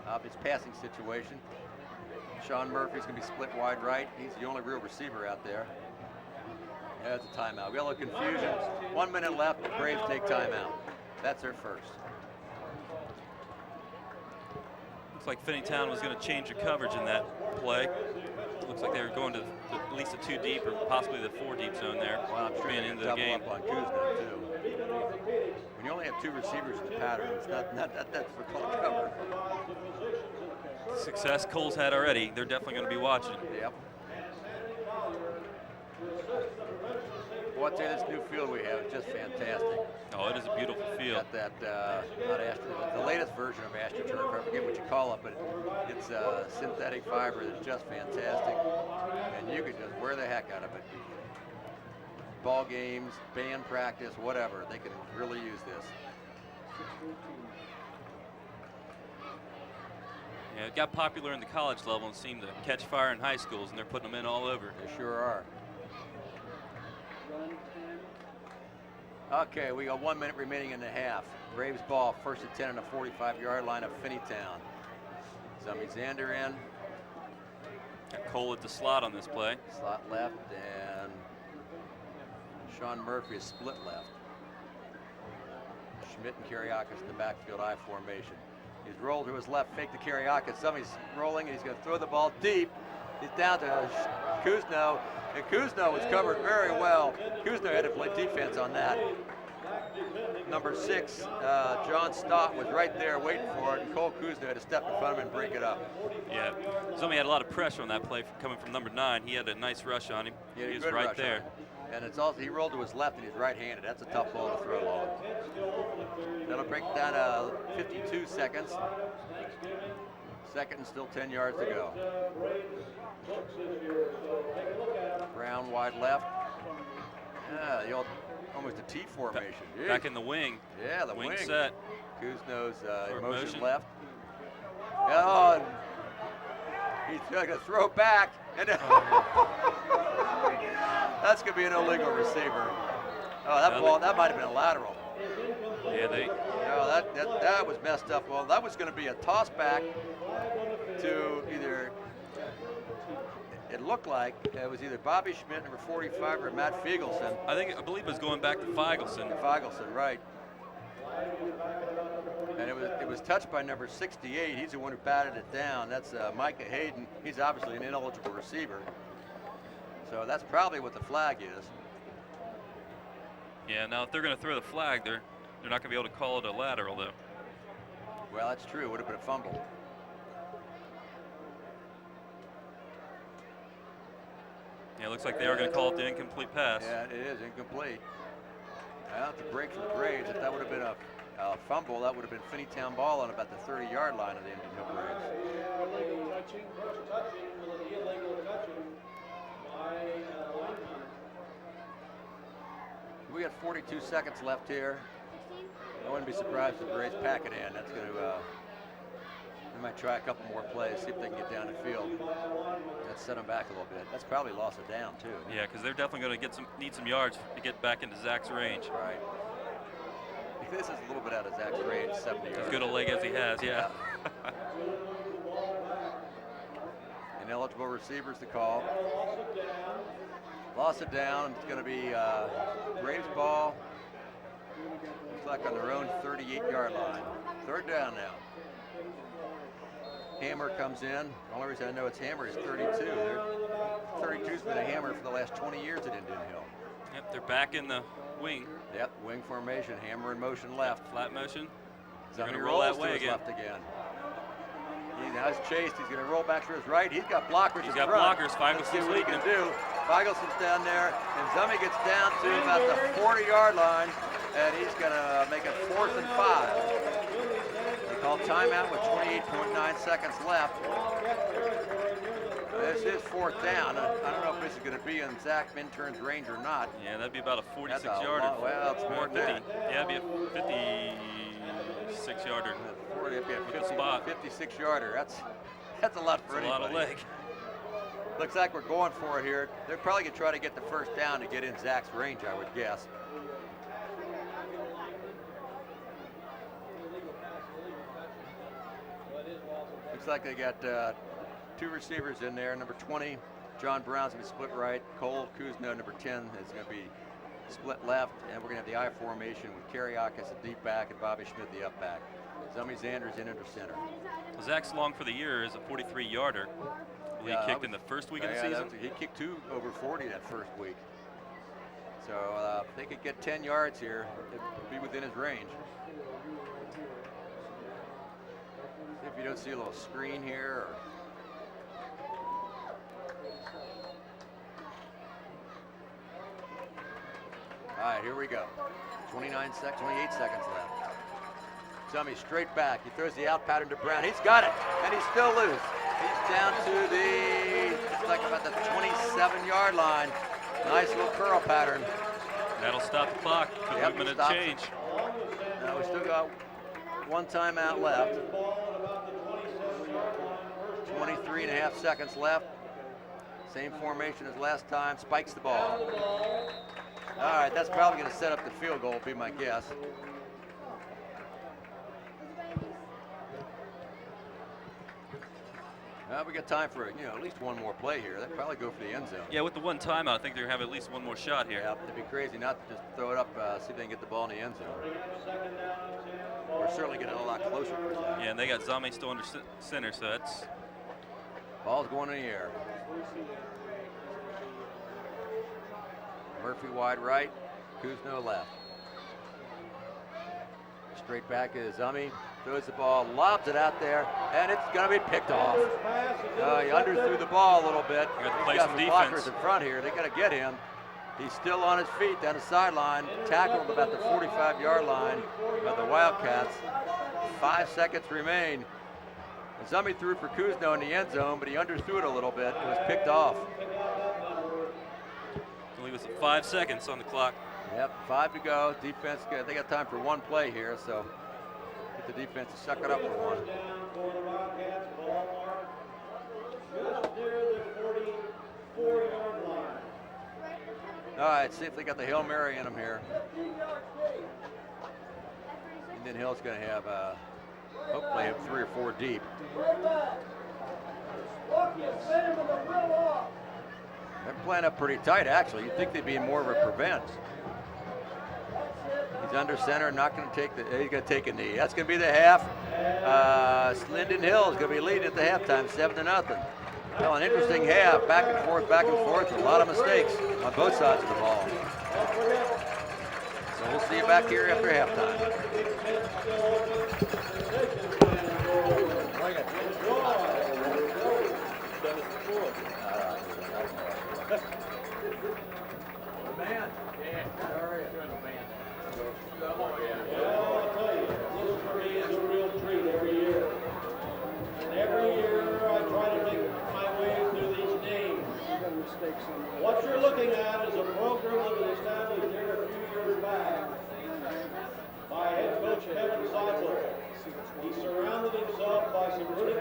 of his passing situation. Sean Murphy's going to be split wide right. He's the only real receiver out there. That's a timeout. We got a little confusion. 1 minute left. The Braves take timeout. That's their first. Looks like Finneytown was going to change the coverage in that play. Looks like they were going to at least a 2 deep or possibly the 4 deep zone there. Well, I'm sure being they're into the double game. up on Kuzno too. When you only have 2 receivers in the pattern, it's not that's for called cover. Success Cole's had already. They're definitely going to be watching. Yep. Well, I'd say this new field we have is just fantastic. Oh, it is a beautiful field. Got that, not Astro, the latest version of AstroTurf, I forget what you call it, but it's a synthetic fiber that's just fantastic. And you can just wear the heck out of it. Ball games, band practice, whatever, they can really use this. Yeah, it got popular in the college level and seemed to catch fire in high schools, and they're putting them in all over. They sure are. Okay, we got 1 minute remaining in the half. Braves ball, 1st and 10 on the 45-yard line of Finneytown. Zummy Xander in. Got Cole at the slot on this play. Slot left, and Sean Murphy is split left. Schmidt and Kiriakis in the backfield I formation. He's rolled to his left, fake to Kiriakis. Zummy's rolling, and he's going to throw the ball deep. He's down to Kuzno, and Kuzno was covered very well. Kuzno had to play defense on that. Number 6, John Stott was right there waiting for it, and Cole Kuzno had to step in front of him and break it up. Yeah, Zummy had a lot of pressure on that play coming from number 9. He had a nice rush on him. Yeah, he was good right rush there. on him. And it's also, he rolled to his left and he's right-handed. That's a tough ball to throw long. That'll break down to 52 seconds. Second and still 10 yards to go. Brown wide left. Yeah, the old, almost a T formation. Back in the wing. Yeah, the wing. Set. Kuzno's Or motion left. Oh, and he's going to throw back. And that's going to be an illegal receiver. Oh, that ball, that might have been a lateral. Yeah, No, that was messed up. Well, that was going to be a toss back to either, it looked like it was either Bobby Schmidt, number 45, or Matt Feigelson. I believe it was going back to Feigelson. Feigelson, right. And it was touched by number 68. He's the one who batted it down. That's Micah Hayden. He's obviously an ineligible receiver. So that's probably what the flag is. Yeah, now if they're going to throw the flag, they're not going to be able to call it a lateral, though. Well, that's true. It would have been a fumble. Yeah, it looks like they are going to call it the incomplete pass. Yeah, it is incomplete. Well, it's a break for the Braves. If that would have been a fumble, that would have been Finneytown ball on about the 30-yard line of the Indian Hill Braves. Illegal touching, first touching, with an illegal touching by lineman. We got 42 seconds left here. I wouldn't be surprised if the Braves pack it in. That's going to, they might try a couple more plays, see if they can get down the field. Let's set them back a little bit. That's probably lost it down too. Yeah, because they're definitely going to need some yards to get back into Zach's range. Right. This is a little bit out of Zach's range, 70 yards. As good a leg as he has, yeah. Ineligible receivers to call. Lost it down. It's going to be Braves ball. Looks like on their own 38-yard line. Third down now. Hammer comes in. The only reason I know it's Hammer is 32. 32's been a Hammer for the last 20 years at Indian Hill. Yep, they're back in the wing. Yep, wing formation. Hammer in motion left. Flat motion. He's going gonna to roll that to way his again. left again. He now is chased. He's going to roll back to his right. He's got blockers. He's in got front. blockers. Let's see Feigelson's what he can leading. do. Feigelson's down there, and Zummy gets down to about the 40-yard line, and he's going to make it 4th and 5. He called timeout with 28.9 seconds left. This is 4th down. I don't know if this is going to be in Zach Minturn's range or not. Yeah, that'd be about a 46-yarder. Well, it's more than that. Yeah, it'd be a 56-yarder. It'd be a With the spot. 56-yarder. That's a lot for That's a anybody. lot of leg. Looks like we're going for it here. They're probably going to try to get the first down to get in Zach's range, I would guess. Looks like they got 2 receivers in there. Number 20, John Brown's going to be split right. Cole Kuzno, number 10, is going to be split left. And we're going to have the I formation with Kariakis, the deep back, and Bobby Schmidt, the up back. Zummy Zanders in under center. Zach's long for the year is a 43-yarder. He kicked in the first week of the season. He kicked 2 over 40 that first week. So if they could get 10 yards here, it would be within his range. See if you don't see a little screen here. All right, here we go. 28 seconds left. Zummy straight back. He throws the out pattern to Brown. He's got it, and he's still loose. He's down to it's like about the 27-yard line. Nice little curl pattern. That'll stop the clock. Good movement of change. Now we still got 1 timeout left. 23.5 seconds left. Same formation as last time. Spikes the ball. All right, that's probably going to set up the field goal, would be my guess. Well, we got time for at least one more play here. They'll probably go for the end zone. Yeah, with the 1 timeout, I think they're going to have at least one more shot here. Yeah, it'd be crazy not to just throw it up, see if they can get the ball in the end zone. We're certainly getting a lot closer for that. Yeah, and they got Zami still under center, so that's... Ball's going in the air. Murphy wide right, Kuzno left. Straight back is Zummy, throws the ball, lobs it out there, and it's going to be picked off. He underthrew the ball a little bit. He's got some blockers in front here. They got to get him. He's still on his feet down the sideline, tackled about the 45-yard line by the Wildcats. 5 seconds remain. Zummy threw for Kuzno in the end zone, but he underthrew it a little bit. It was picked off. I believe with 5 seconds on the clock. Yep, 5 to go. Defense, they got time for one play here, so get the defense to suck it up for one. Down for the Wildcats, ball mark just near the 44-yard line. All right, see if they got the Hail Mary in them here. Indian Hill's going to have, hopefully, have 3 or 4 deep. They're playing up pretty tight, actually. You'd think they'd be more of a prevent. He's under center, not going to take he's going to take a knee. That's going to be the half. Indian Hill is going to be leading at the halftime, 7-0. Well, an interesting half, back and forth, a lot of mistakes on both sides of the ball. So we'll see you back here after halftime. Man, yeah, how are you? Well, I'll tell you, this for me is a real treat every year. And every year I try to make my way through these names. What you're looking at is a program that was established here a few years back by head coach Kevin Seibel. He surrounded himself by some really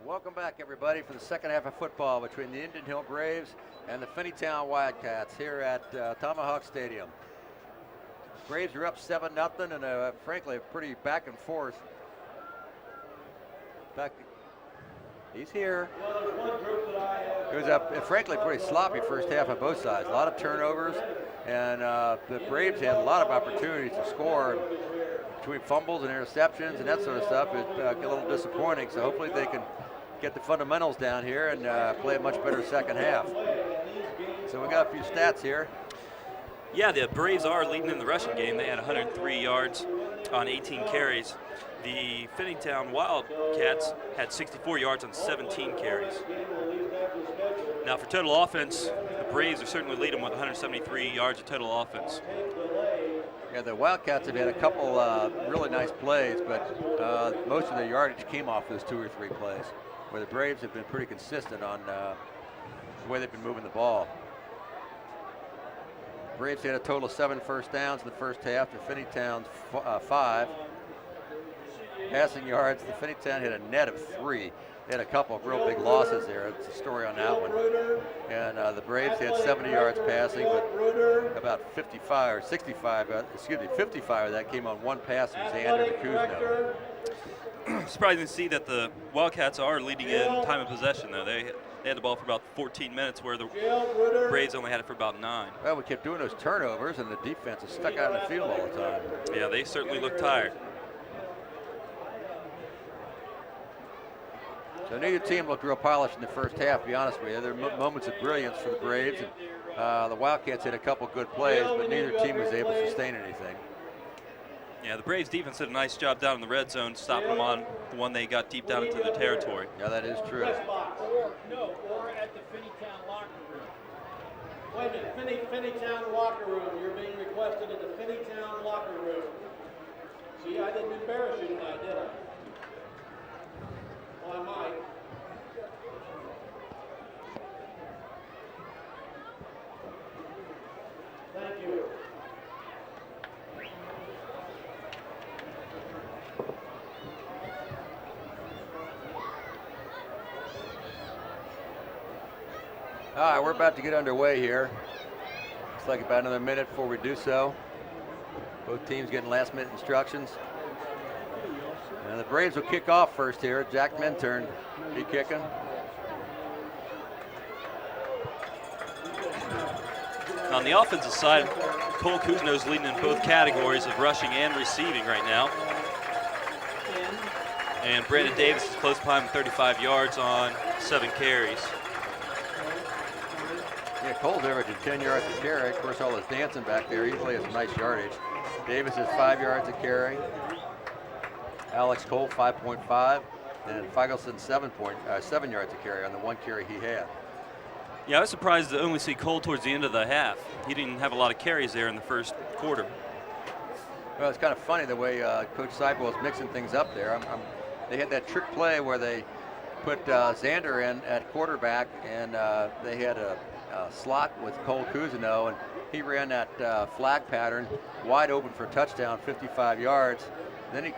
Welcome back, everybody, for the second half of football between the Indian Hill Braves and the Finneytown Wildcats here at Tomahawk Stadium. Braves are up 7-0, and frankly, a pretty back and forth. He's here. It was a frankly pretty sloppy first half on both sides. A lot of turnovers, and the Braves had a lot of opportunities to score. Between fumbles and interceptions and that sort of stuff, it's a little disappointing. So hopefully they can get the fundamentals down here and play a much better second half. So we got a few stats here. Yeah, the Braves are leading in the rushing game. They had 103 yards on 18 carries. The Finneytown Wildcats had 64 yards on 17 carries. Now for total offense, the Braves are certainly leading with 173 yards of total offense. Yeah, the Wildcats have had a couple really nice plays, but most of their yardage came off those 2 or 3 plays, where the Braves have been pretty consistent on the way they've been moving the ball. Braves had a total of 7 first downs in the first half to Finneytown's 5. Passing yards, the Finneytown had a net of 3. They had a couple of real big losses there. It's a story on that one. And the Braves had 70 yards passing, but about 55 or 65, 55 of that came on one pass from Xander to Kuzno. Surprising to see that the Wildcats are leading in time of possession, though. They had the ball for about 14 minutes, where the Braves only had it for about 9. Well, we kept doing those turnovers, and the defense is stuck out in the field all the time. Yeah, they certainly look tired. So neither team looked real polished in the first half, to be honest with you. There were moments of brilliance for the Braves, and the Wildcats had a couple good plays, but neither team was able to sustain anything. Yeah, the Braves defense did a nice job down in the red zone, stopping them on the one they got deep down into their territory. Yeah, that is true. or at the Finneytown locker room. Wait a minute, Finneytown locker room. You're being requested at the Finneytown locker room. See, I didn't embarrass you tonight, did I? Well, I might. Thank you. All right, we're about to get underway here. Looks like about another minute before we do so. Both teams getting last-minute instructions. And the Braves will kick off first here. Jack Minturn be kicking. On the offensive side, Cole Kuzno's leading in both categories of rushing and receiving right now. And Brandon Davis is close behind with 35 yards on 7 carries. Yeah, Cole's averaging 10 yards a carry. Of course, all this dancing back there usually has some nice yardage. Davis is 5 yards a carry. Alex Cole 5.5, and Feigelson 7 yards a carry on the 1 carry he had. Yeah, I was surprised to only see Cole towards the end of the half. He didn't have a lot of carries there in the first quarter. Well, it's kind of funny the way Coach Seipel is mixing things up there. They had that trick play where they put Xander in at quarterback, and they had a slot with Cole Cousineau, and he ran that flag pattern wide open for a touchdown, 55 yards. Then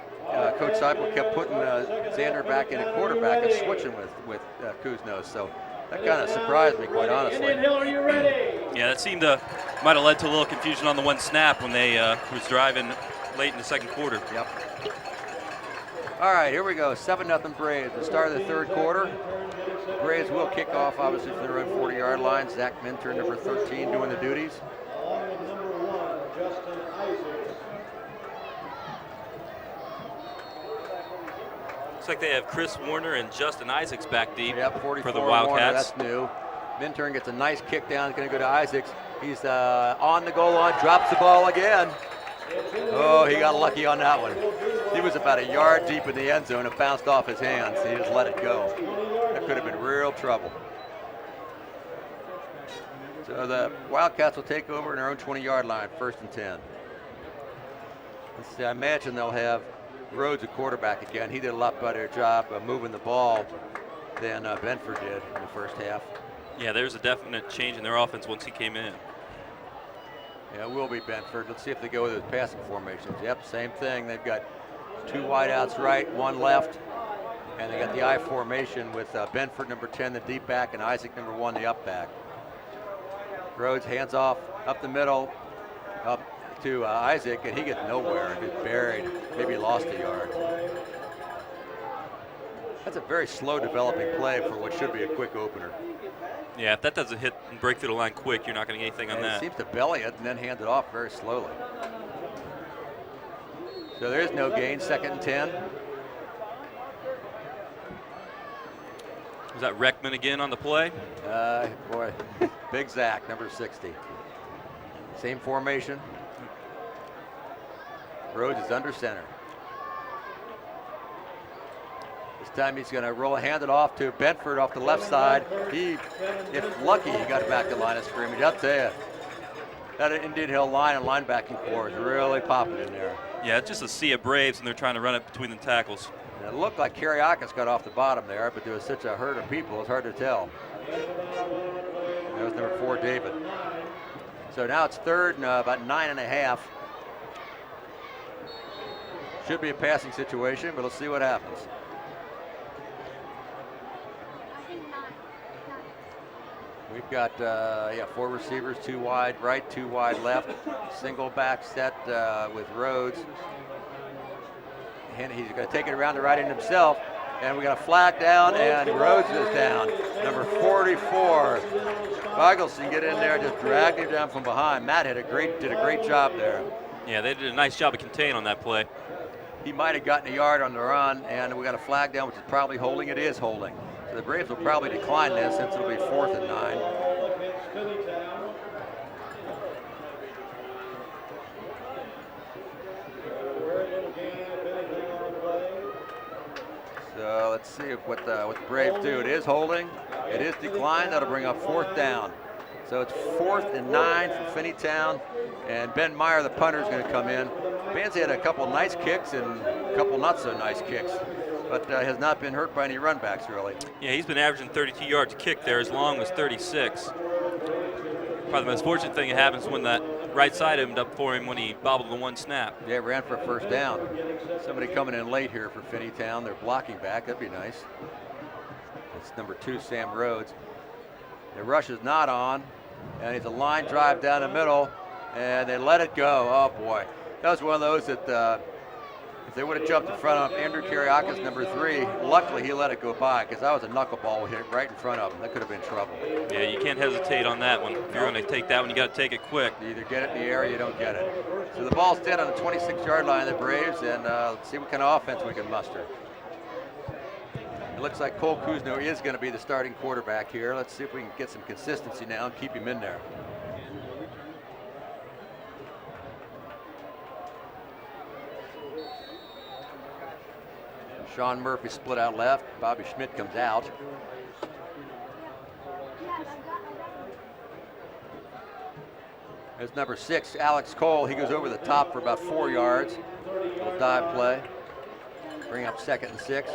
Coach Seipel kept putting Xander back in at quarterback and switching with Cousineau. So that kind of surprised me, quite honestly. Hill, are you ready? Yeah, that seemed to might have led to a little confusion on the one snap when they was driving late in the second quarter. Yep. All right, here we go. 7-0 Braves. The start of the third quarter. Braves will kick off, obviously, from their own 40-yard line. Zach Minter, number 13, doing the duties. Along with number 1, Justin Isaacs. Looks like they have Chris Warner and Justin Isaacs back deep Yep, 44 for the Wildcats. Warner, that's new. Minturn gets a nice kick down. It's going to go to Isaacs. He's on the goal line, drops the ball again. Oh, he got lucky on that one. He was about a yard deep in the end zone. It bounced off his hands. He just let it go. That could have been real trouble. So the Wildcats will take over in their own 20-yard line, 1st and 10. Let's see, I imagine they'll have Rhodes a quarterback again. He did a lot better job of moving the ball than Benford did in the first half. Yeah, there's a definite change in their offense once he came in. Yeah, it will be Benford. Let's see if they go with his passing formations. Yep, same thing. They've got 2 wideouts right, 1 left. And they got the I formation with Benford, number 10, the deep back, and Isaac, number 1, the up back. Rhodes hands off up the middle, up to Isaac, and he gets nowhere. Gets buried. Maybe lost a yard. That's a very slow developing play for what should be a quick opener. Yeah, if that doesn't hit and break through the line quick, you're not going to get anything on that. He seems to belly it and then hand it off very slowly. So there is no gain, 2nd and 10. Was that Reckman again on the play? Boy, big Zach, number 60. Same formation. Rhodes is under center. This time he's going to hand it off to Benford off the left side. He, if lucky, he got back to line of scrimmage. I'll tell you, that Indian Hill line and linebacking core is really popping in there. Yeah, it's just a sea of Braves, and they're trying to run it between the tackles. And it looked like Kiriakis got off the bottom there, but there was such a herd of people, it's hard to tell. That was number 4, David. So now it's 3rd and about 9.5. Should be a passing situation, but let's see what happens. We've got 4 receivers, 2 wide right, 2 wide left, single back set with Rhodes. And he's going to take it around the right end himself, and we got a flag down, and Rhodes is down. Number 44, Fagelson get in there, just dragged him down from behind. Matt did a great job there. Yeah, they did a nice job of containing on that play. He might have gotten a yard on the run, and we got a flag down, which is probably holding. It is holding. So the Braves will probably decline this since it'll be 4th and 9. So let's see what the Braves do. It is holding. It is declined. That'll bring up 4th down. So it's 4th and 9 for Finneytown, and Ben Meyer, the punter, is going to come in. Ben's had a couple nice kicks and a couple not so nice kicks, but has not been hurt by any runbacks really. Yeah, he's been averaging 32 yards a kick there, as long as 36. Probably the most fortunate thing that happens when that right side opened up for him when he bobbled the 1 snap. Yeah, ran for a 1st down. Somebody coming in late here for Finneytown. They're blocking back. That'd be nice. It's number 2, Sam Rhodes. The rush is not on, and it's a line drive down the middle, and they let it go. Oh boy, that was one of those that if they would have jumped in front of Andrew Kiriakis, number 3, luckily he let it go by, because that was a knuckleball hit right in front of him. That could have been trouble. Yeah, you can't hesitate on that one. If you're going to take that one, you got to take it quick. You either get it in the air or you don't get it. So the ball's dead on the 26-yard line of the Braves, and let's see what kind of offense we can muster. It looks like Cole Cousineau is going to be the starting quarterback here. Let's see if we can get some consistency now and keep him in there. Sean Murphy split out left. Bobby Schmidt comes out. There's number 6, Alex Cole. He goes over the top for about 4 yards. Little dive play. Bring up 2nd and 6.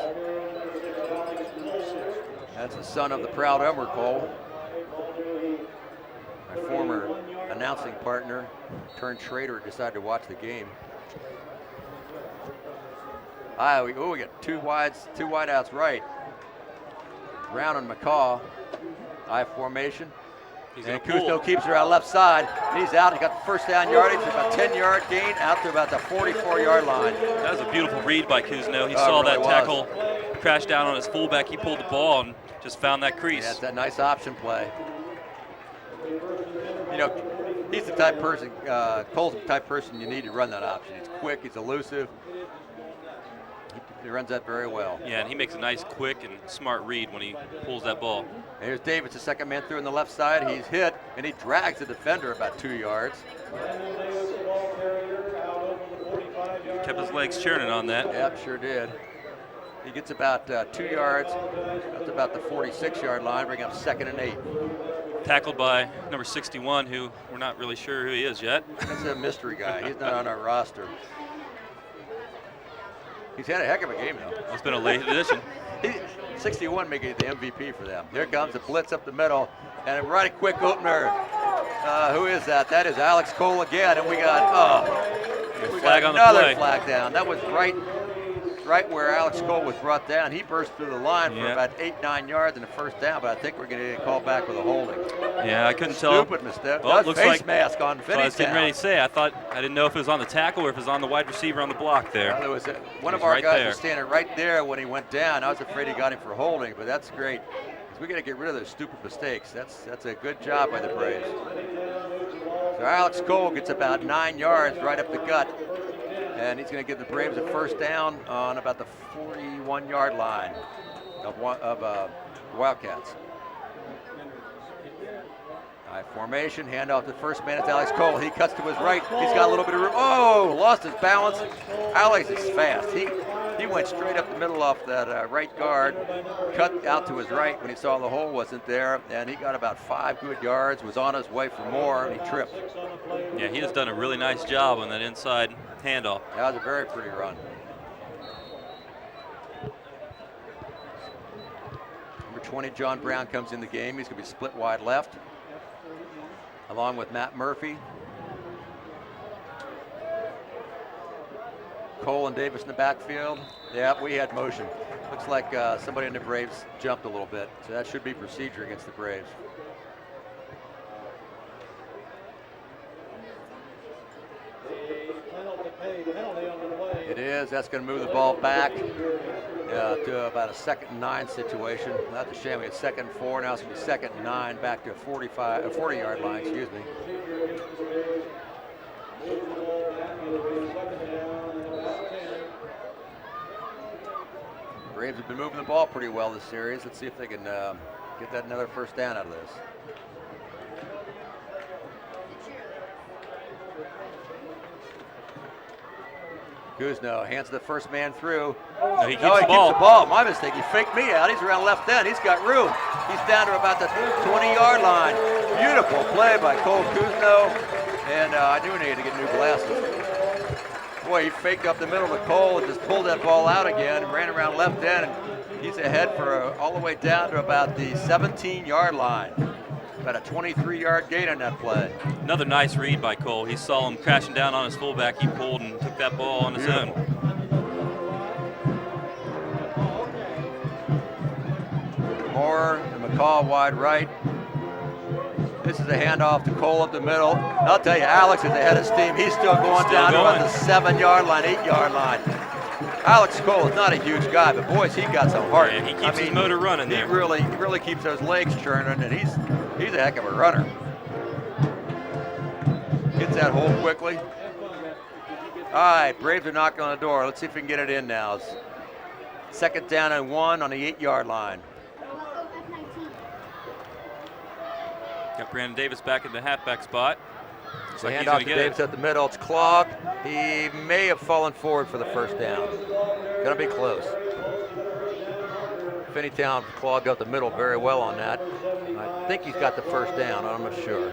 That's the son of the proud Elmer Cole. My former announcing partner turned trader decided to watch the game. We got two wideouts right. Brown and McCaw. I formation. And Kuzno keeps her out left side. He's out. He got the first down yardage, about 10-yard gain out to about the 44-yard line. That was a beautiful read by Kuzno. He saw that tackle crash down on his fullback. He pulled the ball and just found that crease. Yeah, it's that nice option play. You know, he's the type person, Cole's the type person you need to run that option. He's quick, he's elusive. He runs that very well. Yeah, and he makes a nice, quick, and smart read when he pulls that ball. And here's Davis, the second man through on the left side. He's hit, and he drags the defender about 2 yards. Kept his legs churning on that. Yep, sure did. He gets about 2 yards, up to about the 46-yard line, bring up 2nd and 8. Tackled by number 61, who we're not really sure who he is yet. That's a mystery guy. He's not on our roster. He's had a heck of a game, though. It's been a late addition. 61 making it the MVP for them. Here comes the blitz up the middle, and a right quick opener. Who is that? That is Alex Cole again, and we got flag on the another play. Flag down. That was right where Alex Cole was brought down. He burst through the line for about 8-9 yards in the first down, but I think we're going to get called back with a holding. Yeah, I couldn't tell. Stupid mistake. Well, Looks face like, mask on Finneytown. I was getting ready to say, I didn't know if it was on the tackle or if it was on the wide receiver on the block there. Well, there was one of our guys was standing right there when he went down. I was afraid he got him for holding, but that's great. We got to get rid of those stupid mistakes. That's a good job by the Braves. So Alex Cole gets about 9 yards right up the gut, and he's going to give the Braves a first down on about the 41-yard line of Wildcats. High formation, handoff to the first man. It's Alex Cole. He cuts to his right. He's got a little bit of room. Oh, lost his balance. Alex is fast. He went straight up the middle off that right guard, cut out to his right when he saw the hole wasn't there, and he got about 5 good yards, was on his way for more, and he tripped. Yeah, he has done a really nice job on that inside handoff. That was a very pretty run. Number 20, John Brown, comes in the game. He's going to be split wide left, along with Matt Murphy. Cole and Davis in the backfield. Yeah, we had motion. Looks like somebody in the Braves jumped a little bit, so that should be procedure against the Braves. It is. That's going to move the ball back to about a 2nd and 9 situation. Not the shame. We had 2nd and 4. Now it's going to be 2nd and 9 back to a 40-yard line. Excuse me. Braves have been moving the ball pretty well this series. Let's see if they can get that another first down out of this. Kuzno hands the first man through. No, he keeps the ball. My mistake. He faked me out. He's around left end. He's got room. He's down to about the 20-yard line. Beautiful play by Cole Kuzno. And I knew he had to get new glasses. Boy, he faked up the middle of Cole and just pulled that ball out again and ran around left end. And he's ahead for all the way down to about the 17-yard line. About a 23-yard gain on that play. Another nice read by Cole. He saw him crashing down on his fullback. He pulled and took that ball on his own. Moore and McCaw wide right. This is a handoff to Cole up the middle. I'll tell you, Alex is ahead of steam. He's still going down to about the 7-yard line, 8-yard line. Alex Cole is not a huge guy, but boys, he got some heart. Yeah, he keeps his motor running there. He really keeps those legs churning, and he's a heck of a runner. Gets that hole quickly. All right, Braves are knocking on the door. Let's see if we can get it in now. It's 2nd down and 1 on the 8-yard line. Got Brandon Davis back in the halfback spot. So handoff to Davis at the middle. It's clogged. He may have fallen forward for the first down. Gonna be close. Finneytown clogged up the middle very well on that. I think he's got the first down. I'm not sure.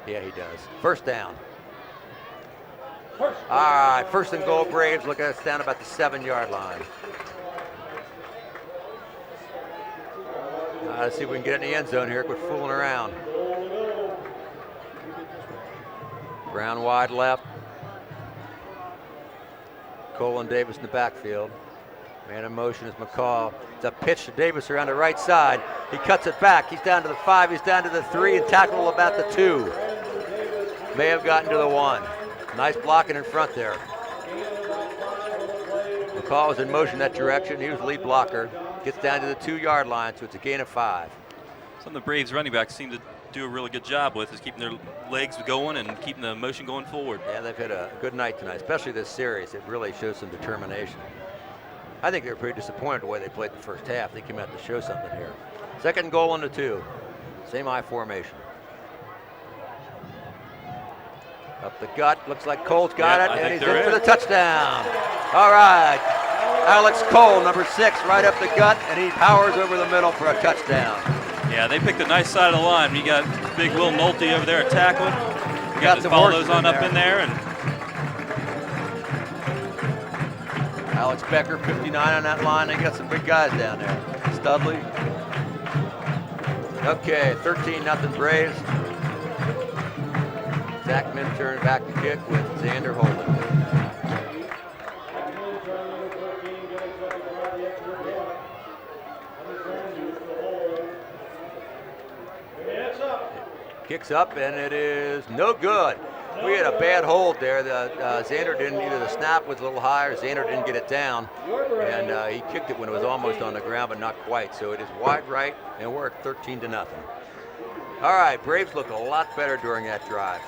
Yeah, he does. First down. All right, first and goal, Braves. Look at us down about the 7-yard line. Let's see if we can get in the end zone here. Quit fooling around. Brown wide left. Cole and Davis in the backfield. Man in motion is McCall. It's a pitch to Davis around the right side. He cuts it back. He's down to the 5. He's down to the 3 and tackle about the 2. May have gotten to the 1. Nice blocking in front there. McCall was in motion that direction. He was lead blocker. Gets down to the 2-yard line, so it's a gain of 5. Some of the Braves running backs seem to do a really good job with is keeping their legs going and keeping the motion going forward. Yeah, they've had a good night tonight, especially this series. It really shows some determination. I think they were pretty disappointed the way they played the first half. They came out to show something here. Second goal on the 2. Same I formation. Up the gut, looks like Cole's got it, and he's in for the touchdown. All right, Alex Cole, number 6, right up the gut, and he powers over the middle for a touchdown. Yeah, they picked a nice side of the line. You got big Will Nolte over there tackling. You got to follow those on up in there. And Alex Becker, 59 on that line. They got some big guys down there. Studley. Okay, 13-0 Braves. Zach Minturn back to kick with Xander holding. Kicks up, and it is no good. We had a bad hold there. Xander didn't, either the snap was a little high or Xander didn't get it down. And he kicked it when it was almost on the ground, but not quite. So it is wide right, and we're at 13-0. All right, Braves look a lot better during that drive.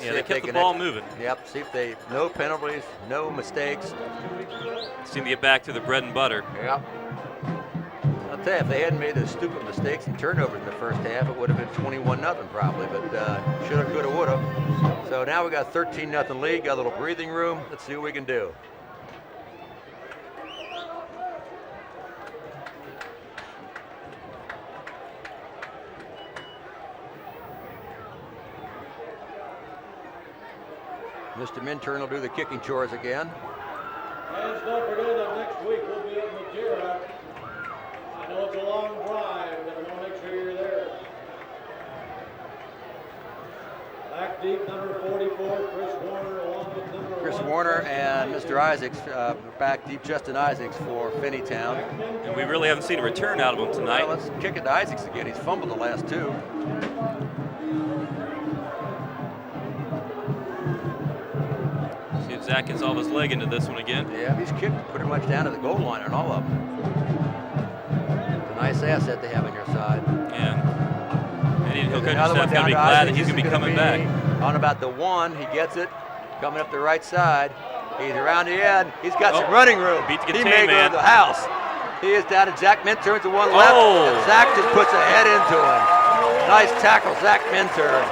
Yeah, they kept the ball moving. Yep, see if they, no penalties, no mistakes. Seem to get back to the bread and butter. Yep. I'll tell you, if they hadn't made those stupid mistakes and turnovers in the first half, it would have been 21-0 probably, but shoulda, coulda, woulda. So now we got 13-0 lead, got a little breathing room. Let's see what we can do. Mr. Minturn will do the kicking chores again. And don't forget that next week we'll be in Madeira. I know it's a long drive, but I want to make sure you're there. Back deep, number 44, Chris Warner, along with number Chris Warner and Mr. Isaacs, back deep, Justin Isaacs for Finneytown. And we really haven't seen a return out of him tonight. Well, let's kick it to Isaacs again. He's fumbled the last 2. See if Zach gets all of his leg into this one again. Yeah, he's kicked pretty much down to the goal line on all of them. It's a nice asset to have on your side. Yeah. And he'll coach Another staff one going to be down to glad Isaacs. that he's going to be This is coming back. On about the 1, he gets it. Coming up the right side. He's around the end. He's got some running room. Beat the He contain may go man. to the house. He is down to Zach Minturn to one left. Oh. And Zach just puts a head into him. Nice tackle, Zach Minturn.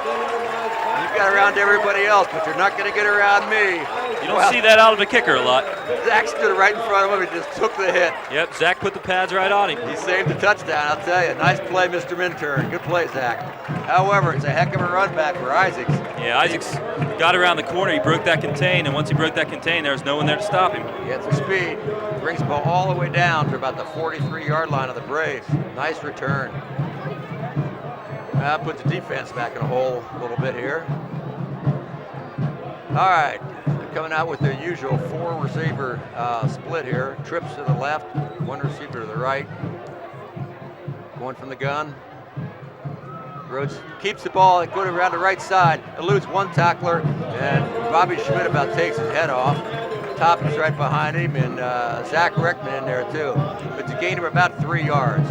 You got around everybody else, but you're not going to get around me. You don't see that out of a kicker a lot. Zach stood right in front of him and just took the hit. Yep, Zach put the pads right on him. He saved the touchdown, I'll tell you. Nice play, Mr. Minturn. Good play, Zach. However, it's a heck of a run back for Isaacs. Yeah, Isaacs got around the corner. He broke that contain, and once he broke that contain, there was no one there to stop him. He gets the speed. Brings the ball all the way down to about the 43-yard line of the Braves. Nice return. That puts the defense back in a hole a little bit here. All right. Coming out with their usual 4-receiver split here. Trips to the left, 1 receiver to the right. Going from the gun. Rhodes keeps the ball going around the right side, eludes 1 tackler, and Bobby Schmidt about takes his head off. Top is right behind him, and Zach Reckman in there too. It's a gain of about 3 yards.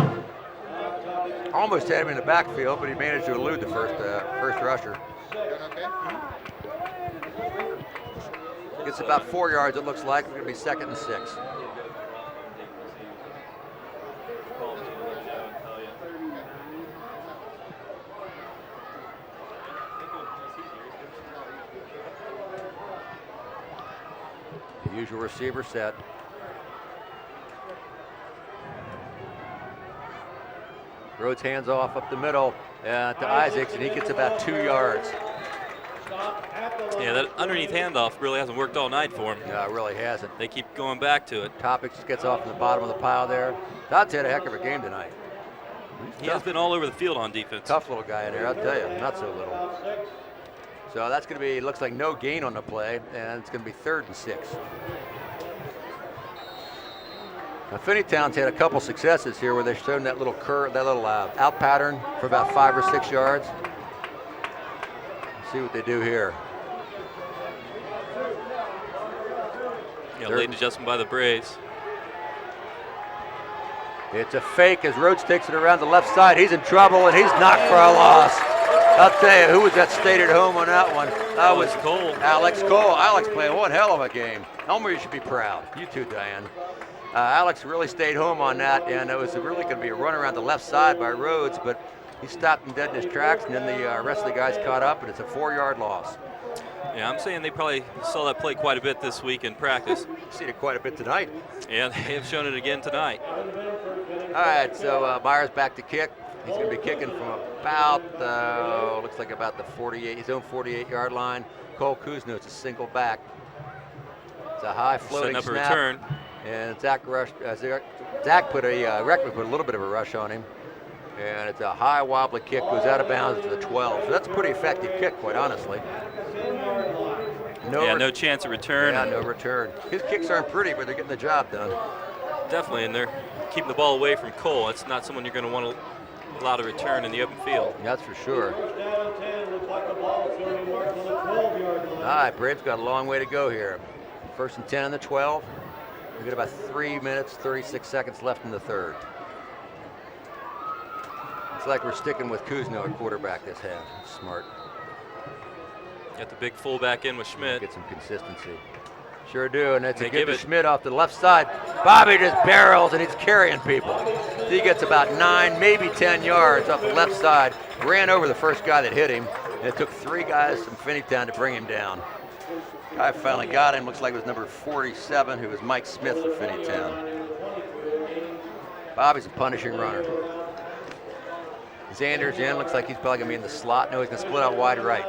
Almost had him in the backfield, but he managed to elude the first rusher. Gets about 4 yards, it looks like. We're going to be 2nd and 6. The usual receiver set. Rhodes hands off up the middle to Isaacs, and he gets about 2 yards. Yeah, that underneath handoff really hasn't worked all night for him. Yeah, it really hasn't. They keep going back to it. Topic just gets off in the bottom of the pile there. Todd's had a heck of a game tonight. He has been all over the field on defense. Tough little guy in there, I'll tell you. Not so little. So that's going to be, looks like no gain on the play, and it's going to be 3rd and 6. Now, Finneytown's had a couple successes here where they've shown that little curve, that little out pattern for about 5 or 6 yards. Let's see what they do here. Yeah, late adjustment by the Braves. It's a fake as Rhodes takes it around the left side. He's in trouble, and he's knocked for a loss. I'll tell you, who was that stayed at home on that one? That was Cole. Alex Cole. Alex playing one hell of a game. Elmer, you should be proud. You too, Diane. Alex really stayed home on that, and it was really going to be a run around the left side by Rhodes, but he stopped him dead in his tracks, and then the rest of the guys caught up, and it's a 4-yard loss. Yeah, I'm saying they probably saw that play quite a bit this week in practice. Seen it quite a bit tonight. Yeah, they have shown it again tonight. All right, so Myers back to kick. He's going to be kicking from about, looks like about the 48, his own 48-yard line. Cole Kuzno's a single back. It's a high floating Setting up snap. a return. And Zach put Reckman put a little bit of a rush on him. And it's a high wobbly kick, goes out of bounds to the 12. So that's a pretty effective kick, quite honestly. No chance of return. Yeah, no return. His kicks aren't pretty, but they're getting the job done. Definitely, and they're keeping the ball away from Cole. It's not someone you're going to want to allow to return in the open field. That's for sure. All right, Braves got a long way to go here. 1st and 10 on the 12. We've got about 3 minutes, 36 seconds left in the 3rd. It's like we're sticking with Kuzno at quarterback this half. Smart. Got the big fullback in with Schmidt. Get some consistency. Sure do, and it's a They good give to it. Schmidt off the left side. Bobby just barrels, and he's carrying people. He gets about 9, maybe 10 yards off the left side. Ran over the first guy that hit him, and it took 3 guys from Finneytown to bring him down. Guy finally got him. Looks like it was number 47, who was Mike Smith for Finneytown. Bobby's a punishing runner. Xander's in. Looks like he's probably going to be in the slot. No, he's going to split out wide right.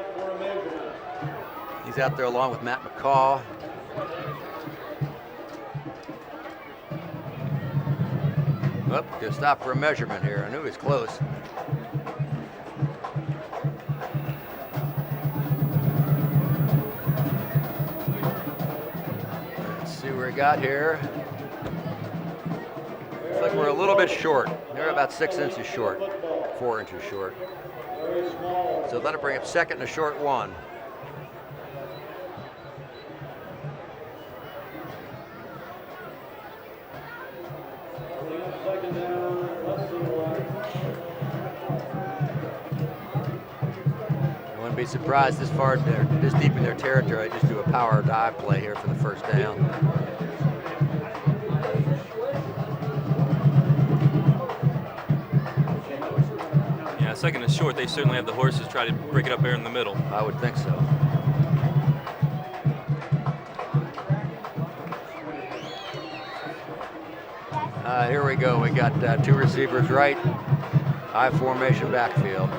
He's out there along with Matt McCall. Oh, gonna stop for a measurement here. I knew he was close. Let's see where he got here. Looks like we're a little bit short. They're about 6 inches short, 4 inches short. So that'll bring up 2nd and a short 1. I wouldn't be surprised this far, this deep in their territory, just do a power dive play here for the 1st down. Yeah, 2nd and short. They certainly have the horses try to break it up there in the middle. I would think so. Here we go. We got 2 receivers right. High formation backfield.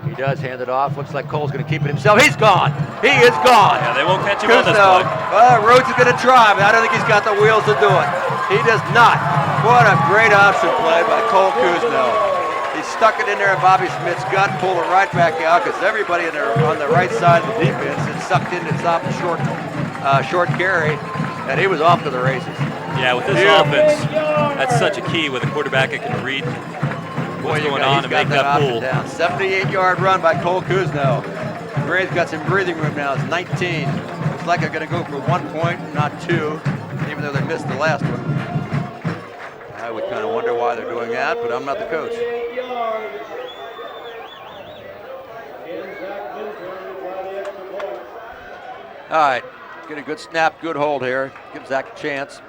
He does hand it off. Looks like Cole's going to keep it himself. He's gone. He is gone. Yeah, they won't catch him on this Kuzno, play. Rhodes is going to try, but I don't think he's got the wheels to do it. He does not. What a great option play by Cole Kuzno. He stuck it in there at Bobby Smith's gut, pulled it right back out because everybody on the right side of the defense had sucked in to stop the short carry, and he was off to the races. Yeah, with this offense, that's such a key with a quarterback that can read what's going on and make that pull. 78-yard run by Cole Kuzno. Braves got some breathing room now. It's 19. Looks like they're going to go for 1 point, not 2, even though they missed the last one. I would kind of wonder why they're doing that, but I'm not the coach. All right, get a good snap, good hold here. Give Zach a chance.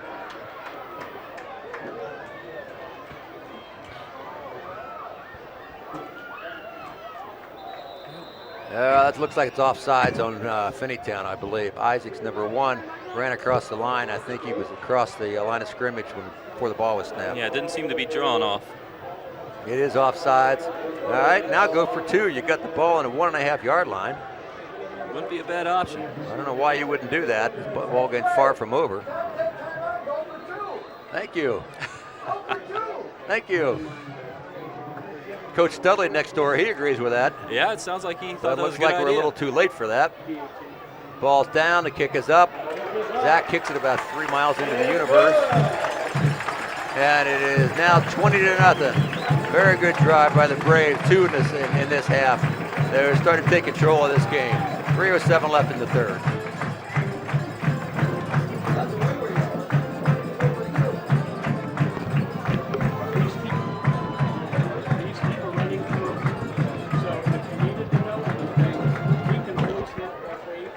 That looks like it's offsides on Finneytown, I believe. Isaac's number 1 ran across the line. I think he was across the line of scrimmage before the ball was snapped. Yeah, it didn't seem to be drawn off. It is offsides. All right, now go for 2. You got the ball on the 1.5-yard line. Wouldn't be a bad option. I don't know why you wouldn't do that. This ball getting far from over. Thank you. Thank you. Coach Studley next door, he agrees with that. Yeah, it sounds like he So thought it that was looks a good like idea. we're a little too late for that. Ball's down, the kick is up. Zach kicks it about 3 miles into the universe. And it is now 20-0. Very good drive by the Braves, 2 in this half. They're starting to take control of this game. 3:07 left in the third. These people running through. So if you needed to know anything, we can really hit referee.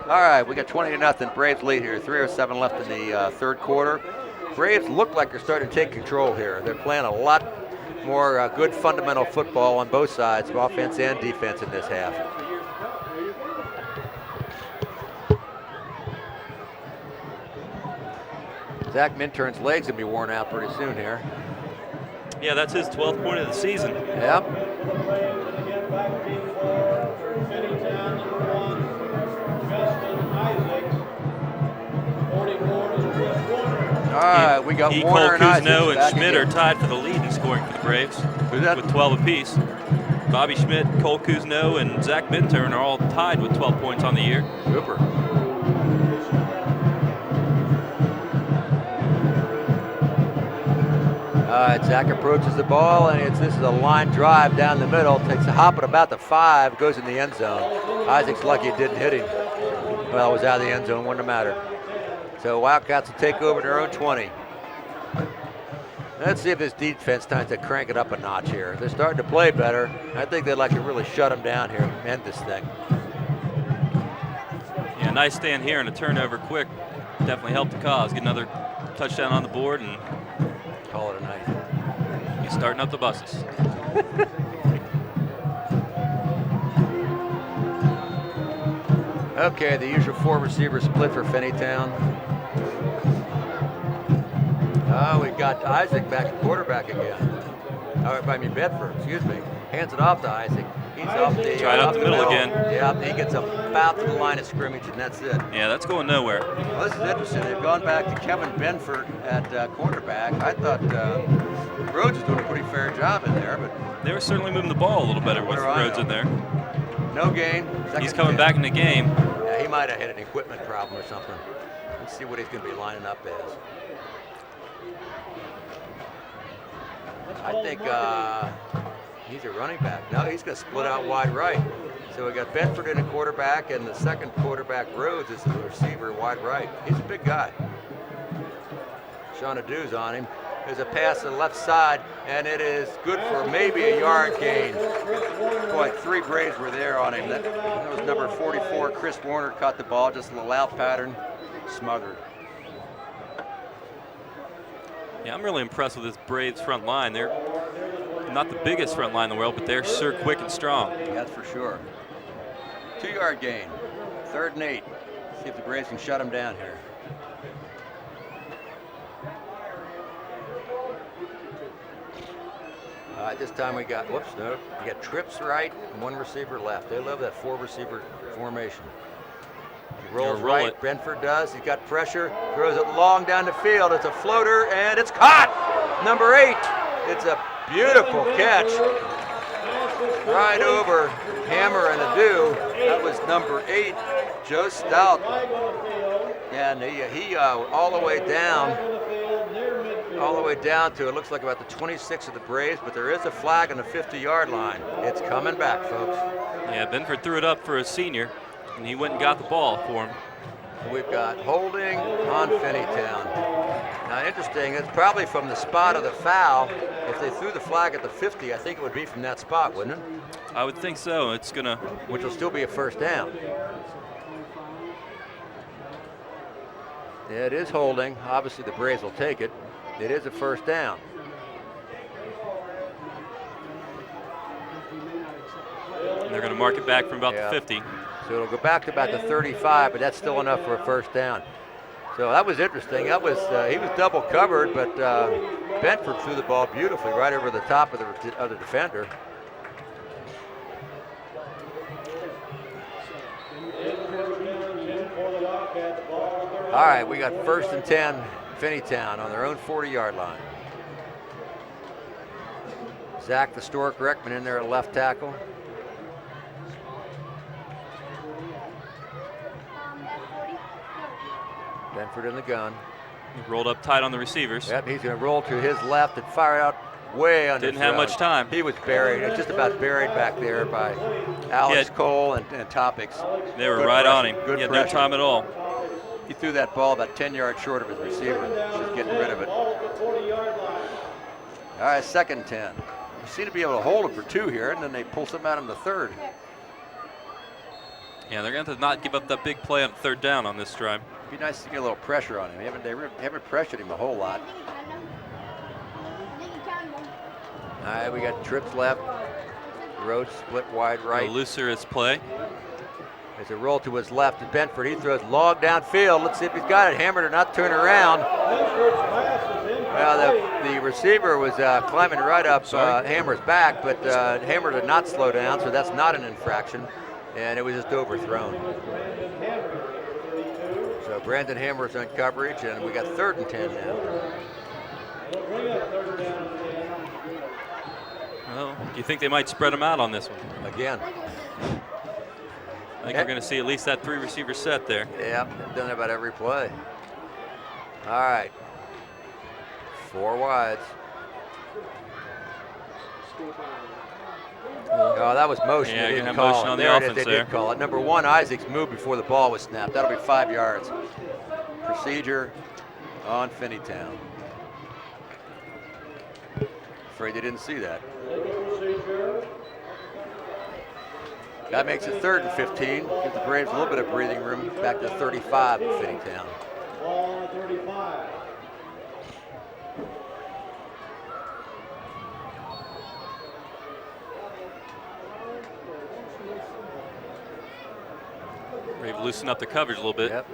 All right, we got 20-0. Braves lead here. 3:07 left in the third quarter. Braves look like they're starting to take control here. They're playing a lot more good fundamental football on both sides, offense and defense in this half. Zach Minturn's legs gonna be worn out pretty soon here. Yeah, that's his 12th point of the season. Yep. Again, back team for Finneytown, number 1, Justin Isaacs. 44 is Chris Warner. All right, we got He, Warner Cole and Isaacs Kuzno, and back Schmidt again. are tied for the lead in scoring for the Braves Who's that? with 12 apiece. Bobby Schmidt, Cole Kuzno, and Zach Minturn are all tied with 12 points on the year. Super. All right, Zach approaches the ball, and this is a line drive down the middle. Takes a hop at about the 5, goes in the end zone. Isaac's lucky it didn't hit him. Well, it was out of the end zone, wouldn't have mattered. So Wildcats will take over their own 20. Let's see if this defense tries to crank it up a notch here. They're starting to play better. I think they'd like to really shut them down here and end this thing. Yeah, nice stand here and a turnover quick. Definitely helped the cause. Get another touchdown on the board and Call it a night. he's starting up the buses. Okay, the usual 4 receiver split for Finneytown. Oh, we've got Isaac back at quarterback again. Oh, I mean Bedford, excuse me. Hands it off to Isaac. He's up the, Right up the middle again. Yeah, he gets about to the line of scrimmage, and that's it. Yeah, that's going nowhere. Well, this is interesting. They've gone back to Kevin Benford at quarterback. I thought Rhodes was doing a pretty fair job in there, but They were certainly moving the ball a little better with What do I Rhodes know? in there. no gain. He's Second coming down. back in the game. Yeah, he might have had an equipment problem or something. Let's see what he's going to be lining up as. I think he's a running back. No, he's going to split out wide right. So we got Bedford in a quarterback, and the second quarterback, Rhodes, is the receiver wide right. He's a big guy. Sean Adu's on him. There's a pass to the left side, and it is good for maybe a yard gain. Boy, 3 Braves were there on him. That was number 44, Chris Warner, caught the ball, just a little out pattern, smothered. Yeah, I'm really impressed with this Braves front line. They're not the biggest front line in the world, but they're sure quick and strong. That's for sure. 2-yard gain, 3rd and 8. See if the Braves can shut him down here. This time we got, whoops, no, we got trips right and 1 receiver left. They love that 4 receiver formation. He rolls roll right, it. Brentford does. He's got pressure, throws it long down the field. It's a floater, and it's caught. Number 8. It's a beautiful catch. Right over Hammer and Adu. That was number 8, Joe Stout. And he all the way down to, it looks like about the 26 of the Braves, but there is a flag on the 50-yard line. It's coming back, folks. Yeah, Benford threw it up for a senior, and he went and got the ball for him. We've got holding on Finneytown. Now, interesting, it's probably from the spot of the foul. If they threw the flag at the 50, I think it would be from that spot, wouldn't it? I would think so. It's going to. Which will still be a first down. Yeah, it is holding. Obviously, the Braves will take it. It is a first down. They're going to mark it back from about Yeah. the 50. So it'll go back to about the 35, but that's still enough for a first down. So that was interesting. That was he was double covered, but Benford threw the ball beautifully right over the top of the other defender. All right, we got 1st and 10, Finneytown on their own 40-yard line. Zach the Stork Reckman in there at left tackle. Benford in the gun. He rolled up tight on the receivers. Yep, he's going to roll to his left and fire out way under. Didn't have much time. He was buried, just about buried back there by Alex Cole and Topics. They were right on him. Good He had pressure. no time at all. He threw that ball about 10 yards short of his receiver, just getting rid of it. All right, 2nd and 10. You seem to be able to hold it for 2 here, and then they pull something out in the 3rd. Yeah, they're going to not give up that big play on 3rd down on this drive. It'd be nice to get a little pressure on him. They haven't pressured him a whole lot. All right, we got trips left. Roach split wide right. Looser is play. There's a roll to his left to Benford. He throws long downfield. Let's see if he's got it hammered or not. Turn around. Well, the receiver was climbing right up Hammer's back, but Hammer did not slow down, so that's not an infraction. And it was just overthrown. So Brandon Hammer's on coverage, and we got 3rd and 10 now. Well, do you think they might spread them out on this one? Again. I think we're going to see at least that 3 receiver set there. Yeah, they've done it about every play. All right. 4 wides. Oh, that was motion. Yeah, They you're didn't gonna have call motion it. on the There it is. offense They there. did call it. Number 1, Isaacs moved before the ball was snapped. That'll be 5 yards. Procedure on Finneytown. Afraid they didn't see that. That makes it 3rd and 15. Gives the Braves a little bit of breathing room. Back to 35 at Finneytown. Ball on 35. They've loosened up the coverage a little bit. Yep.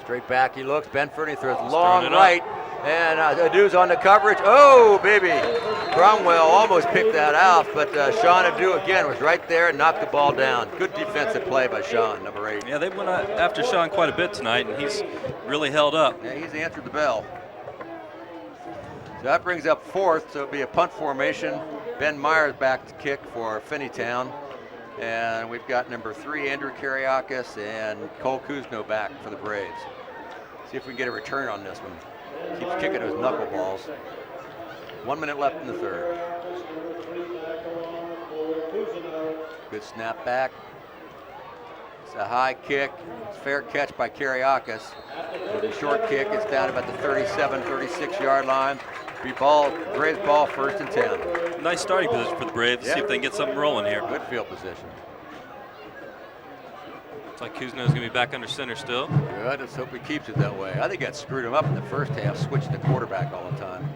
Straight back he looks. Benford, he throws He's long throwing it right. And Adu's on the coverage. Oh, baby. Cromwell almost picked that out, but Sean Adu again was right there and knocked the ball down. Good defensive play by Sean, number 8. Yeah, they went after Sean quite a bit tonight, and he's really held up. Yeah, he's answered the bell. So that brings up 4th, so it'll be a punt formation. Ben Myers back to kick for Finneytown. And we've got number 3, Andrew Kariakis, and Cole Kuzno back for the Braves. See if we can get a return on this one. Keeps kicking those knuckleballs. 1 minute left in the 3rd. Good snap back. It's a high kick. It's a fair catch by Kariakis. With a short kick, it's down about the 37, 36-yard line. Braves ball 1st and 10. Nice starting position for the Braves. Let's see if they can get something rolling here. Good field position. Looks like Kuzno's going to be back under center still. Good. Let's hope he keeps it that way. I think that screwed him up in the first half, switching the quarterback all the time.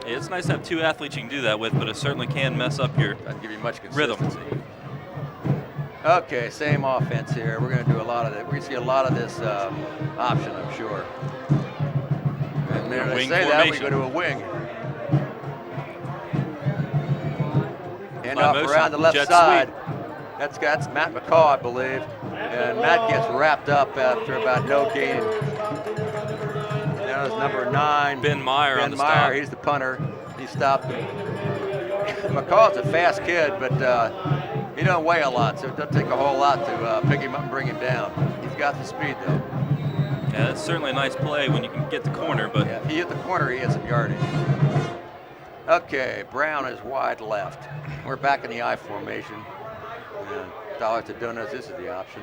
Yeah, it's nice to have 2 athletes you can do that with, but it certainly can mess up your Doesn't give you much rhythm. consistency. Okay, same offense here. We're going to do a lot of that. We're going to see a lot of this option, I'm sure. And there they Wing say that, we formation. go to a wing. Hand Fly off motion, around the left jet side. That's Matt McCaw, I believe. And Matt gets wrapped up after about no gain. That was number 9. Ben Meyer on the stop. He's the punter. He stopped him. McCaw's a fast kid, but he don't weigh a lot, so it doesn't take a whole lot to pick him up and bring him down. He's got the speed, though. Yeah, that's certainly a nice play when you can get the corner, but Yeah, if he hit the corner, he had some yardage. Okay, Brown is wide left. We're back in the I formation. And dollars to donuts, this is the option.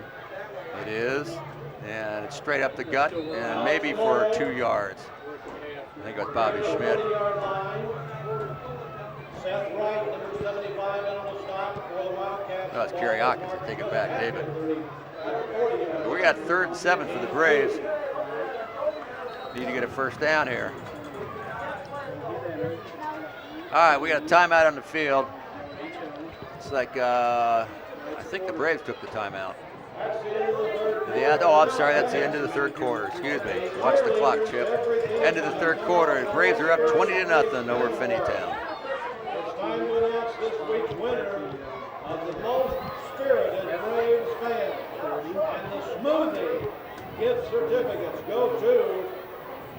It is, and it's straight up the gut, and maybe for 2 yards. I think it was Bobby Schmidt. Seth Wright, number 75, in on the stop for the Wildcats. No, it's Kariakis. I take it back, David. We got 3rd and 7 for the Braves. Need to get a 1st down here. All right, we got a timeout on the field. It's like, I think the Braves took the timeout. That's the end of the 3rd Oh, I'm sorry, that's the end of the third quarter. Excuse me. Watch the clock, Chip. End of the third quarter. Braves are up 20-0 over Finneytown. It's time to announce this week's winner of the most spirited Braves fan. And the smoothie gift certificates go to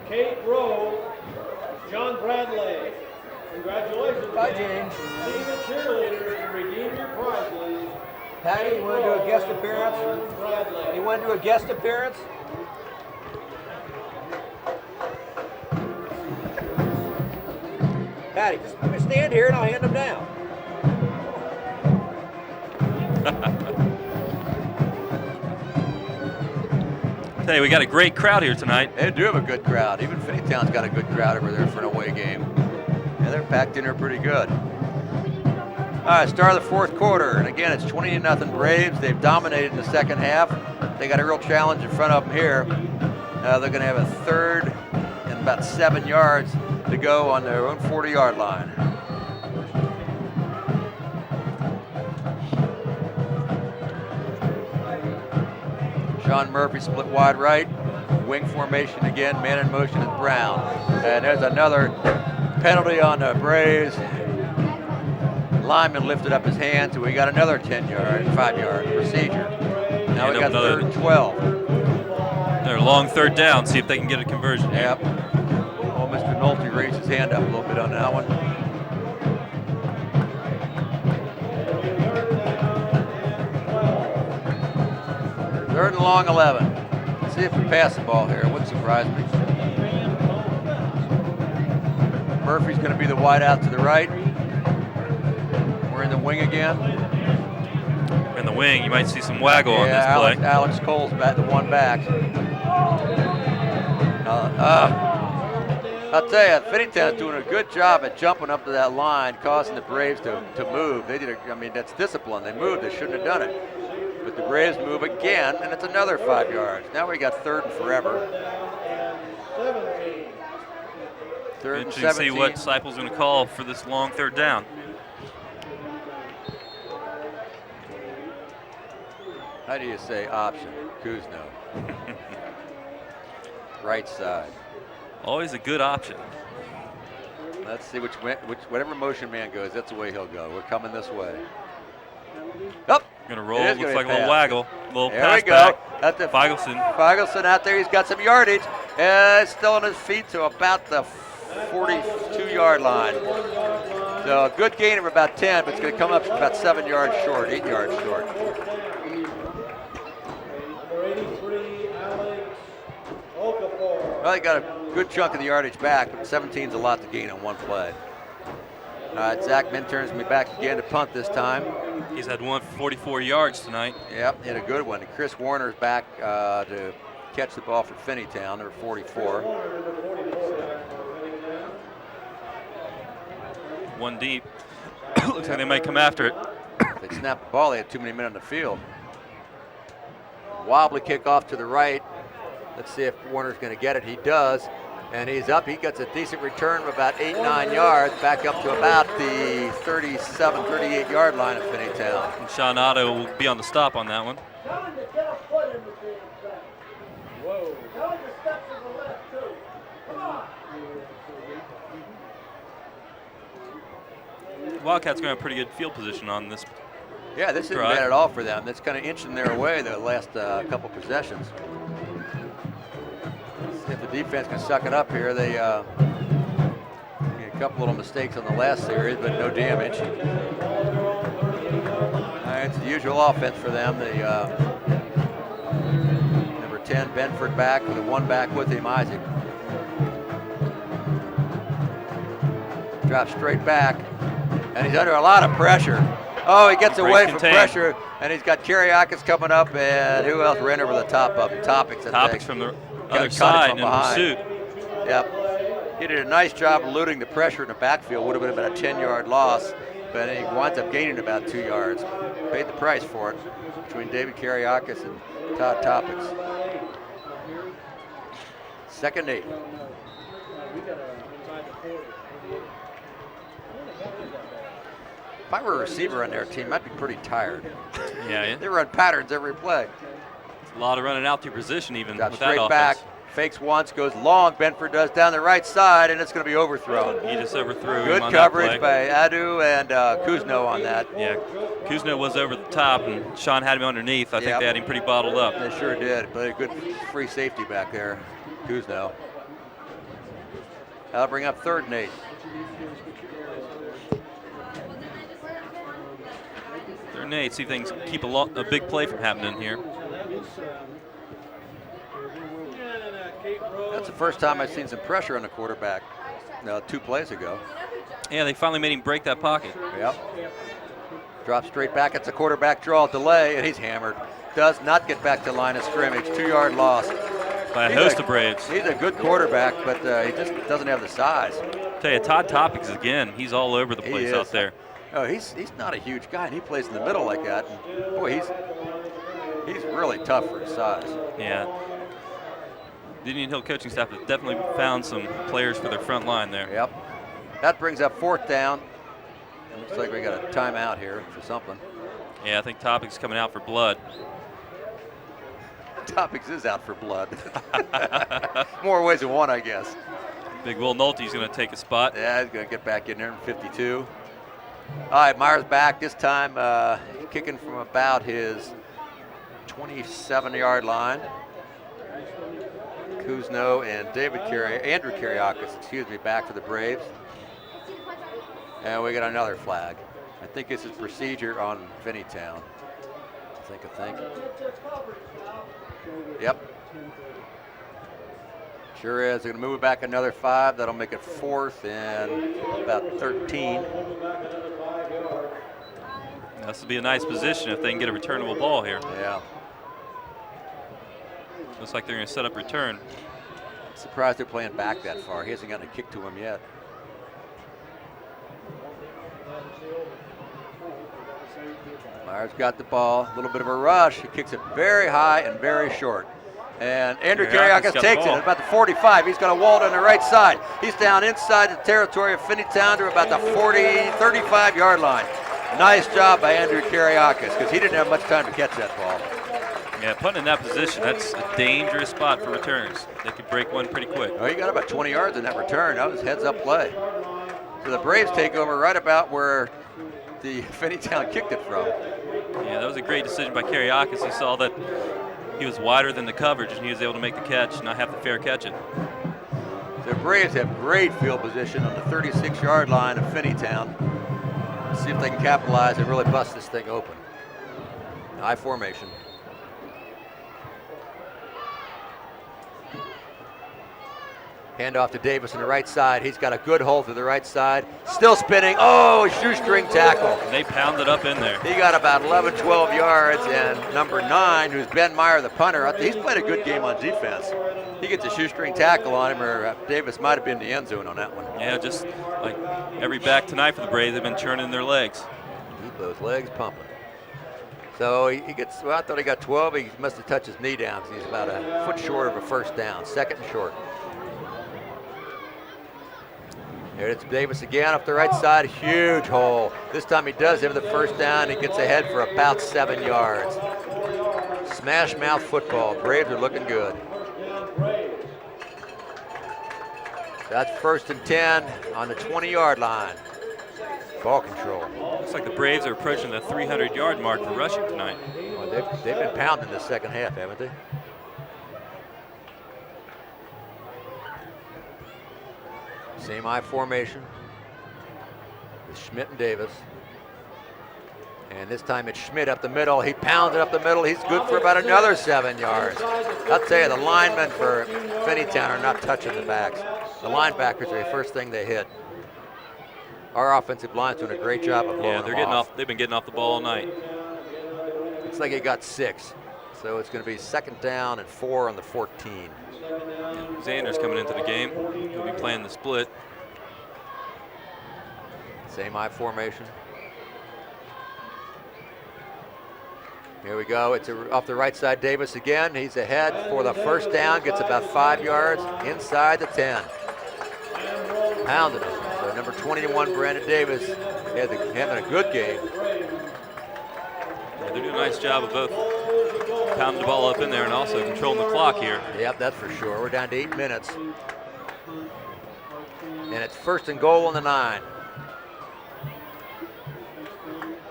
Kate Rowe, John Bradley. Congratulations. Bye, Kate. James. See the cheerleaders to redeem your prizes. Patty, you want to do a guest appearance? John Bradley. You want to do a guest appearance? Patty, just stand here and I'll hand them down. Hey, we got a great crowd here tonight. They do have a good crowd. Even Finneytown's got a good crowd over there for an away game. Yeah, they're packed in there pretty good. All right, start of the fourth quarter, and again, it's 20-0 Braves. They've dominated in the second half. They got a real challenge in front of them here. They're going to have a third and about 7 yards to go on their own 40-yard line. Sean Murphy split wide right. Wing formation again, man in motion is Brown. And there's another penalty on the Braves. Lyman lifted up his hand, so we got another 5-yard procedure. Now we got another 3rd and 12. They're a long third down. See if they can get a conversion. Yep. Well, Mr. Nolte raised his hand up a little bit on that one. Third and long 11. Let's see if we pass the ball here. It wouldn't surprise me. Murphy's going to be the wide out to the right. We're in the wing again. In the wing, you might see some waggle on this play. Alex Cole's back, the one back. I'll tell you, Finneytown's doing a good job at jumping up to that line, causing the Braves to move. They did. That's discipline. They moved. They shouldn't have done it. But the Braves move again, and it's another 5 yards. Now we got 3rd and forever. 3rd and Interesting to see 17. what Seipel's going to call for this long third down. How do you say option? Kuzno. Right side. Always a good option. Let's see whatever motion man goes, that's the way he'll go. We're coming this way. Up. Going to roll. Looks like a little pass. There waggle. Little we pass go. back. At the Feigelson. out there. He's got some yardage. Still on his feet to about the 42-yard line. So a good gain of about 10, but it's going to come up about 7 yards short, 8 yards short. Well, they got a good chunk of the yardage back, but 17's a lot to gain on one play. All right, Zach Minturn's going to be back again to punt this time. He's had one for 44 yards tonight. Yep, hit a good one. Chris Warner's back to catch the ball for Finneytown, number 44. One deep. Looks like they might come after it. If they snapped the ball, they had too many men on the field. Wobbly kickoff to the right. Let's see if Warner's going to get it. He does, and he's up. He gets a decent return of about 8-9 yards, back up to about the 37, 38-yard line of Finneytown. And Sean Otto will be on the stop on that one. Wildcats going to have pretty good field position on this. Yeah, this isn't drive. bad at all for them. That's kind of inching their way the last couple possessions. See if the defense can suck it up here. They made a couple little mistakes on the last series, but no damage. It's the usual offense for them. The number 10, Benford back with a one back with him, Isaac. Drops straight back, and he's under a lot of pressure. Oh, he gets away from pressure, and he's got Kiriakis coming up, and who else ran over the top of him? Topics from the other side in pursuit. Yep. He did a nice job eluding the pressure in the backfield. Would have been about a 10-yard loss, but he winds up gaining about 2 yards. Paid the price for it between David Kiriakis and Todd Topics. 2nd and 8. If I were a receiver on their team, I'd be pretty tired. Yeah. They run patterns every play. A lot of running out to position even Drops with that straight offense. back, fakes once, goes long. Benford does down the right side, and it's going to be overthrown. He just overthrew Good him on coverage that play. by Adu and Kuzno on that. Yeah, Kuzno was over the top, and Sean had him underneath. I think they had him pretty bottled up. They sure did. Played a good free safety back there, Kuzno. That'll bring up 3rd and 8. Third and 8, see if they can keep a big play from happening here. That's the first time I've seen some pressure on the quarterback 2 plays ago. Yeah, they finally made him break that pocket. Yep. Drops straight back. It's a quarterback draw delay, and he's hammered. Does not get back to line of scrimmage. 2-yard loss. By a host of Braves. He's a good quarterback, but he just doesn't have the size. Tell you, Todd Topics again, he's all over the He place is. out there. Oh, he's not a huge guy, and he plays in the middle like that. And boy, he's really tough for his size. Yeah. The Indian Hill coaching staff has definitely found some players for their front line there. Yep. That brings up 4th down. Looks like we got a timeout here for something. Yeah, I think Topics coming out for blood. Topics is out for blood. More ways than one, I guess. Big Will Nolte's going to take a spot. Yeah, he's going to get back in there in 52. All right, Myers back this time, kicking from about his 27-yard line. Kuzno and Andrew Kariakis, back for the Braves. And we got another flag. I think this is procedure on Finneytown. I think. Yep. Sure is. They're going to move it back another 5. That'll make it 4th and about 13. This will be a nice position if they can get a returnable ball here. Yeah. Looks like they're going to set up return. Surprised they're playing back that far. He hasn't gotten a kick to him yet. Myers got the ball, a little bit of a rush. He kicks it very high and very short. And Andrew Kariakis takes it at about the 45. He's got a wall on the right side. He's down inside the territory of Finneytown to about the 35-yard line. Nice job by Andrew Kariakis because he didn't have much time to catch that ball. Yeah, putting in that position, that's a dangerous spot for returns. They could break one pretty quick. Oh, he got about 20 yards in that return. That was heads-up play. So the Braves take over right about where the Finneytown kicked it from. Yeah, that was a great decision by Kariakis. He saw that he was wider than the coverage, and he was able to make the catch, not have to fair catch it. The Braves have great field position on the 36-yard line of Finneytown. See if they can capitalize and really bust this thing open. High formation. Handoff to Davis on the right side. He's got a good hole to the right side. Still spinning. Oh, shoestring tackle. They pounded up in there. He got about 11, 12 yards, and number 9, who's Ben Meyer, the punter, he's played a good game on defense. He gets a shoestring tackle on him, or Davis might have been in the end zone on that one. Yeah, just like every back tonight for the Braves, they've been churning their legs. Keep those legs pumping. So he gets, well, I thought he got 12. He must have touched his knee down because he's about a foot short of a first down, 2nd and short. Here it's Davis again up the right side, huge hole. This time he does have the first down. He gets ahead for about 7 yards. Smash mouth football. Braves are looking good. That's 1st and 10 on the 20-yard line. Ball control. Looks like the Braves are approaching the 300-yard mark for rushing tonight. Well, they've been pounding the second half, haven't they? Same I formation with Schmidt and Davis. And this time it's Schmidt up the middle. He pounds it up the middle. He's good for about another 7 yards. I'll tell you, the linemen for Finneytown are not touching the backs. The linebackers are the first thing they hit. Our offensive line's doing a great job of blowing them off. They've been getting off the ball all night. Looks like he got 6. So it's going to be 2nd down and 4 on the 14. Xander's coming into the game. He'll be playing the split. Same I formation. Here we go. It's off the right side. Davis again. He's ahead for the first down. Gets about 5 yards inside the 10. Pounded it. So number 21, Brandon Davis, having a good game. Yeah, they're doing a nice job of both pounding the ball up in there and also controlling the clock here. Yep, that's for sure. We're down to 8 minutes. And it's 1st and goal on the 9.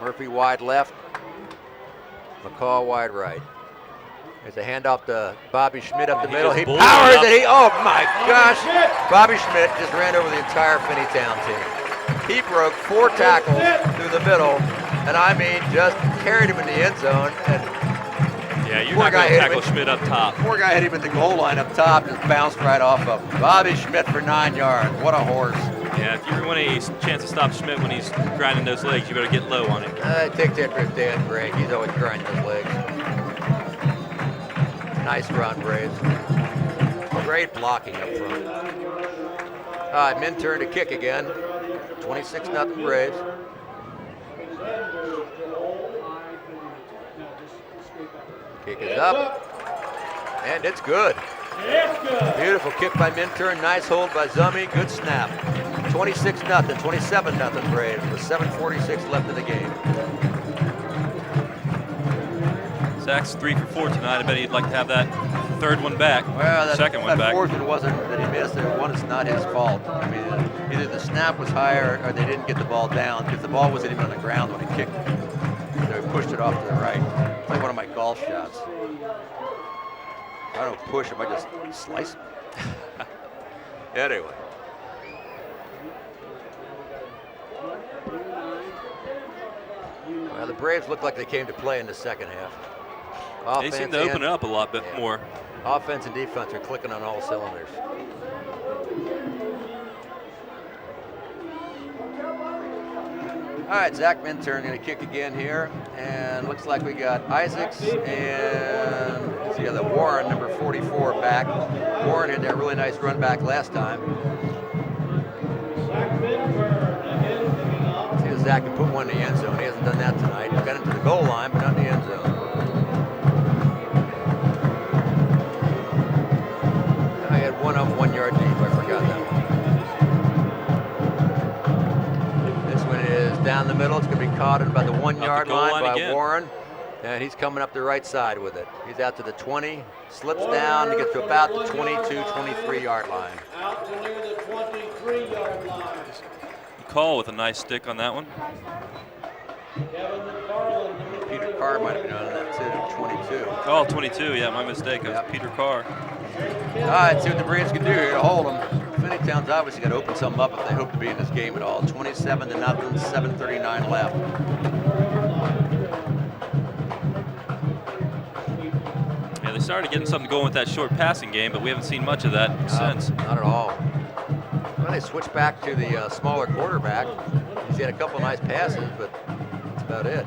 Murphy wide left. McCall wide right. There's a handoff to Bobby Schmidt up the middle. just He bowled powers it up. it. Oh my gosh. Bobby Schmidt just ran over the entire Finneytown team. He broke 4 tackles through the middle, and I mean just carried him in the end zone. And Yeah, you're poor not guy going to hit him tackle Schmidt up top. poor guy hit him at the goal line up top, just bounced right off of him. Bobby Schmidt for 9 yards. What a horse. Yeah, if you want a chance to stop Schmidt when he's grinding those legs, you better get low on him. Take that for his dad, Greg. He's always grinding his legs. Nice run, Braves. Great blocking up front. All right, Minturn to kick again. 26-0 Braves. Kick is up. And it's good. Beautiful kick by Minturn. Nice hold by Zummy. Good snap. 26-0, 27-0 Braves with 7:46 left in the game. Zach's 3 for 4 tonight. I bet he'd like to have that third one back. Well, that second one back. fourth one wasn't that he missed. One is not his fault. I mean, either the snap was higher or they didn't get the ball down because the ball wasn't even on the ground when he kicked it. So he pushed it off to the right. It's like one of my golf shots. I don't push him, I just slice him. Anyway. Well, the Braves look like they came to play in the second half. They seem to open it up a lot bit more. Offense and defense are clicking on all cylinders. All right, Zach Minturn going to kick again here, and looks like we got Isaacs and let's see, the Warren, number 44, back. Warren had that really nice run back last time. See if Zach can put one in the end zone. He hasn't done that tonight. He got into the goal line, but not in the end zone. I had one up 1 yard deep. I forgot that one. This one is down the middle. It's going to be caught at about the 1 yard line by again. Warren. And he's coming up the right side with it. He's out to the 20, slips down to get to about the 22, 23 yard line. Out to near the 23-yard line. Call with a nice stick on that one. Kevin McFarland, number Peter Carr might have been on that too, 22. Oh, 22, yeah, my mistake. It was Yep. Peter Carr. All right, see what the Braves can do here to hold them. Finneytown's obviously got to open something up if they hope to be in this game at all. 27-0, 7:39 left. Yeah, they started getting something going with that short passing game, but we haven't seen much of that since. Not at all. Well, they switched back to the smaller quarterback. He's had a couple nice passes, but that's about it.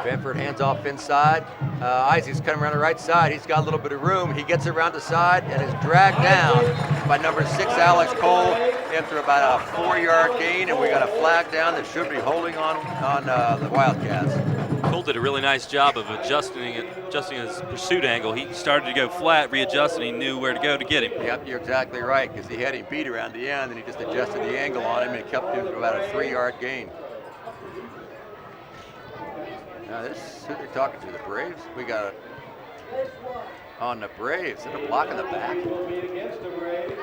Bamford hands off inside. Isaac's coming around the right side. He's got a little bit of room. He gets around the side and is dragged down by number 6, Alex Cole, after about a 4-yard gain, and we got a flag down that should be holding on the Wildcats. Cole did a really nice job of adjusting his pursuit angle. He started to go flat, readjusting, he knew where to go to get him. Yep, you're exactly right, because he had him beat around the end, and he just adjusted the angle on him, and he kept him to about a 3-yard gain. Now this is who they're talking to, the Braves. We got it on the Braves. They're blocking the back. will be against the Braves.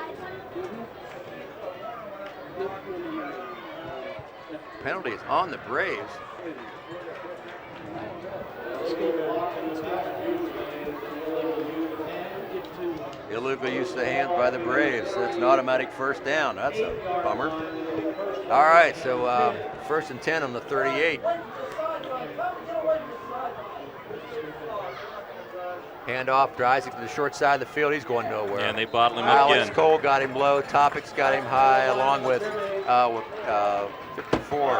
Penalty is on the Braves. Illegal use of the hands by the Braves. That's an automatic first down. That's a bummer. All right, so 1st and 10 on the 38. Hand off to Isaac to the short side of the field. He's going nowhere. Yeah, and they bottle him up Alex again. Cole got him low. Topic's got him high, along with 54.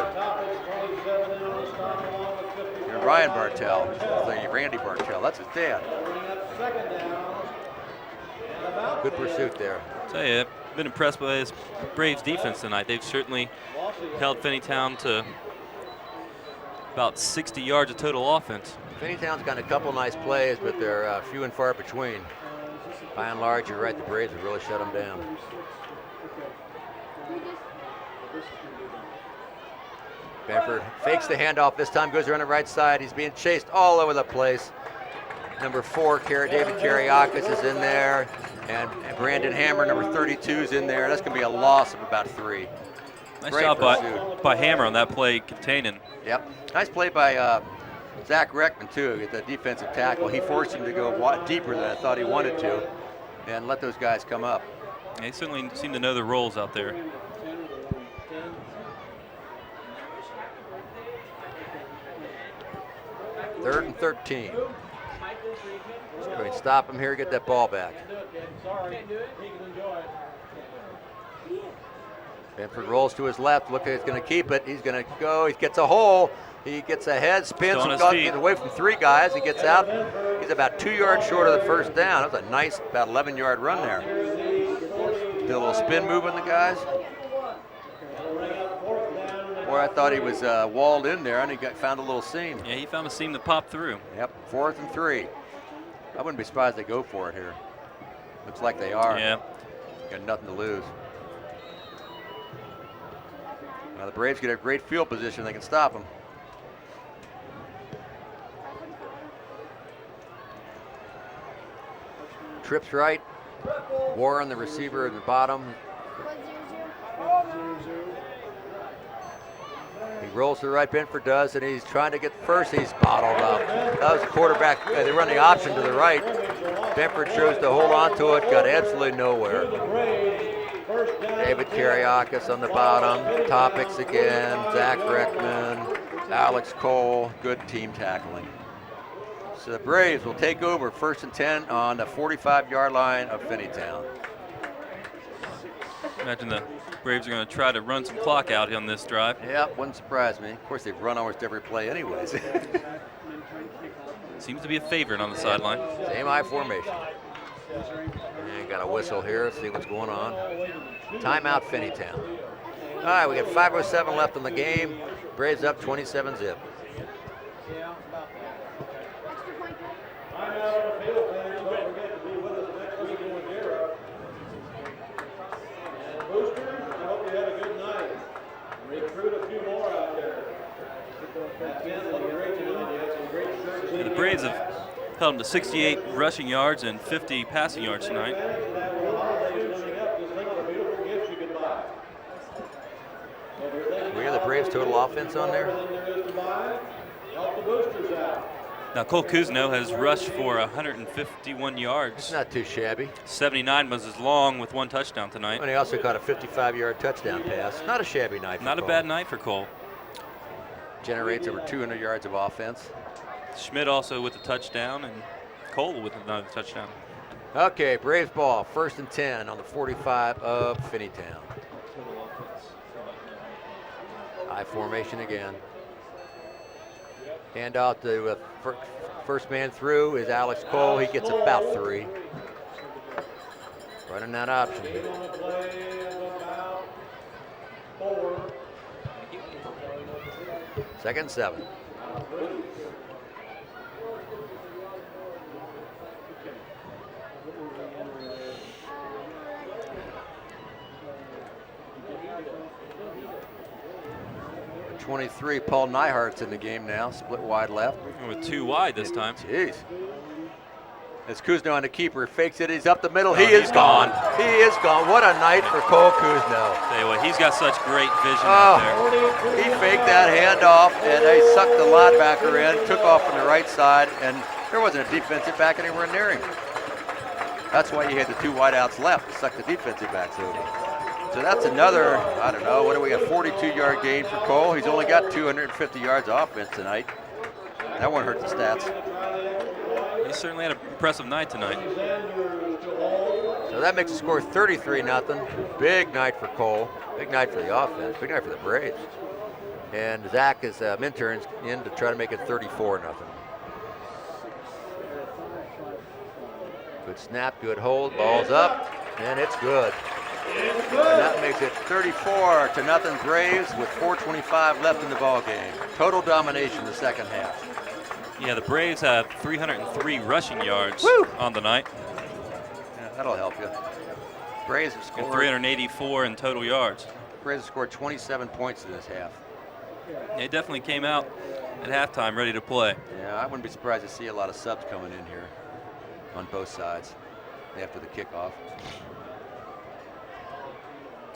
And Ryan Bartell, Randy Bartell. That's his dad. Good pursuit there. I'll tell you, I've been impressed by this Braves defense tonight. They've certainly held Finneytown to about 60 yards of total offense. Finneytown's got a couple nice plays, but they're few and far between. By and large, you're right, the Braves have really shut them down. Bamford fakes the handoff this time, goes around the right side. He's being chased all over the place number 4, David Kariakis is in there, and Brandon Hammer, number 32, is in there. That's going to be a loss of about 3. Nice Great job pursuit. by Hammer on that play containing. Yep. Nice play by Zach Reckman, too, at the defensive tackle. He forced him to go deeper than I thought he wanted to and let those guys come up. They certainly seem to know their roles out there. Third and 13. Just go and stop him here, get that ball back. Benford rolls to his left. Look, he's going to keep it. He's going to go. He gets a hole. He gets ahead, spins, and gets away from 3 guys. He gets out. He's about 2 yards short of the first down. That was a nice, about 11-yard run there. Did a little spin move on the guys. Boy, I thought he was walled in there, and he found a little seam. Yeah, he found a seam to pop through. Yep, 4th and 3. I wouldn't be surprised they go for it here. Looks like they are. Yeah. Got nothing to lose. Now the Braves get a great field position. They can stop them. Trips right. Warren, the receiver at the bottom. He rolls to the right, Benford does, and he's trying to get first. He's bottled up. That was the quarterback. They run the option to the right. Benford chose to hold on to it, got absolutely nowhere. David Kariakis on the bottom. Topics again. Zach Reckman, Alex Cole. Good team tackling. So the Braves will take over 1st and 10 on the 45-yard line of Finneytown. Imagine the Braves are going to try to run some clock out on this drive. Yeah, wouldn't surprise me. Of course, they've run almost every play anyways. Seems to be a favorite on the sideline. Same I formation. And got a whistle here. Let's see what's going on. Timeout, Finneytown. All right, we got 5:07 left in the game. Braves up 27-zip. The Braves have held them to 68 rushing yards and 50 passing yards tonight. We hear the Braves' total offense on there. Now Cole Kuzno has rushed for 151 yards. It's not too shabby. 79 was his long with 1 touchdown tonight. And he also caught a 55-yard touchdown pass. Not a shabby night for Not Cole. a bad night for Cole. Generates over 200 yards of offense. Schmidt also with a touchdown, and Cole with another touchdown. Okay, Braves ball, 1st and 10 on the 45 of Finneytown. I formation again. Hand out to first man through is Alex Cole. He gets about 3. Running that option. 2nd and 7. .23, Paul Nyhart's in the game now, split wide left. With 2 wide this time. Jeez. As Kuzno on the keeper, fakes it, he's up the middle, he is gone. He is gone. What a night for Cole Kuzno. Tell you what, he's got such great vision out there. He faked that handoff, and they sucked the linebacker in, took off from the right side, and there wasn't a defensive back anywhere near him. That's why you had the 2 wideouts left, suck the defensive backs over. So that's another, I don't know, what do we got, 42-yard gain for Cole. He's only got 250 yards of offense tonight. That won't hurt the stats. He certainly had an impressive night tonight. So that makes the score 33-0. Big night for Cole. Big night for the offense. Big night for the Braves. And Zach is Minturns in to try to make it 34-0. Good snap, good hold, ball's up, and it's good. And that makes it 34-0 Braves with 4:25 left in the ball game. Total domination the second half. Yeah, the Braves have 303 rushing yards on the night. Yeah, that'll help you. Braves have scored. And 384 in total yards. Braves have scored 27 points in this half. They definitely came out at halftime, ready to play. Yeah, I wouldn't be surprised to see a lot of subs coming in here on both sides after the kickoff.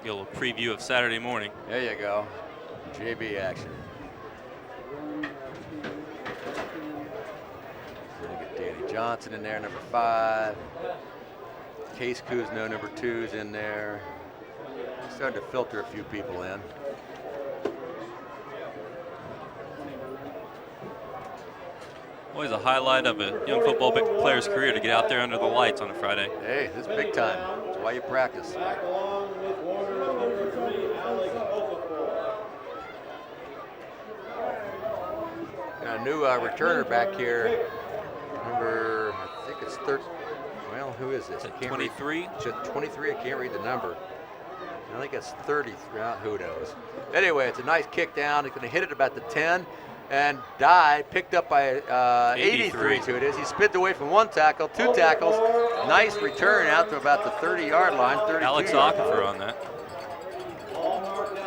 Get a little preview of Saturday morning. There you go. JV action. Get Danny Johnson in there, number 5. Case Kuzno, number 2's in there. Starting to filter a few people in. Always a highlight of a young football player's career to get out there under the lights on a Friday. Hey, this is big time. That's why you practice. Back along with Warner, number 3, Alex Okafor. Got a new returner back here. Number, I think it's 30. Well, who is this? I can't 23? read. It's 23. I can't read the number. I think it's 30. Who knows? Anyway, it's a nice kick down. He's going to hit it about the 10. And Die picked up by 83. So it is. He sped away from 1 tackle, 2 tackles. Nice return out to about the 30-yard line. 32 Alex Okafor on that.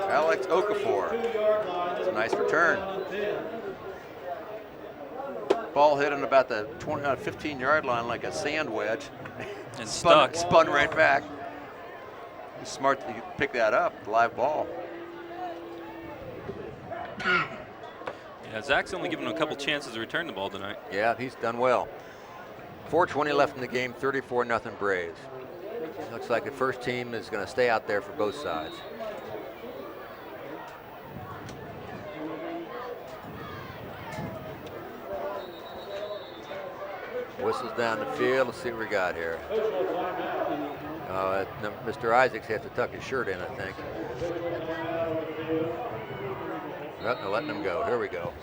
Alex Okafor. It's a nice return. Ball hit on about the 15-yard line like a sand wedge. And spun right back. He's smart to pick that up, live ball. Yeah, Zach's only given him a couple chances to return the ball tonight. Yeah, he's done well. 4:20 left in the game, 34-0 Braves. Looks like the first team is going to stay out there for both sides. Whistles down the field. Let's see what we got here. Mr. Isaacs has to tuck his shirt in, I think. Nope, they're letting him go. Here we go.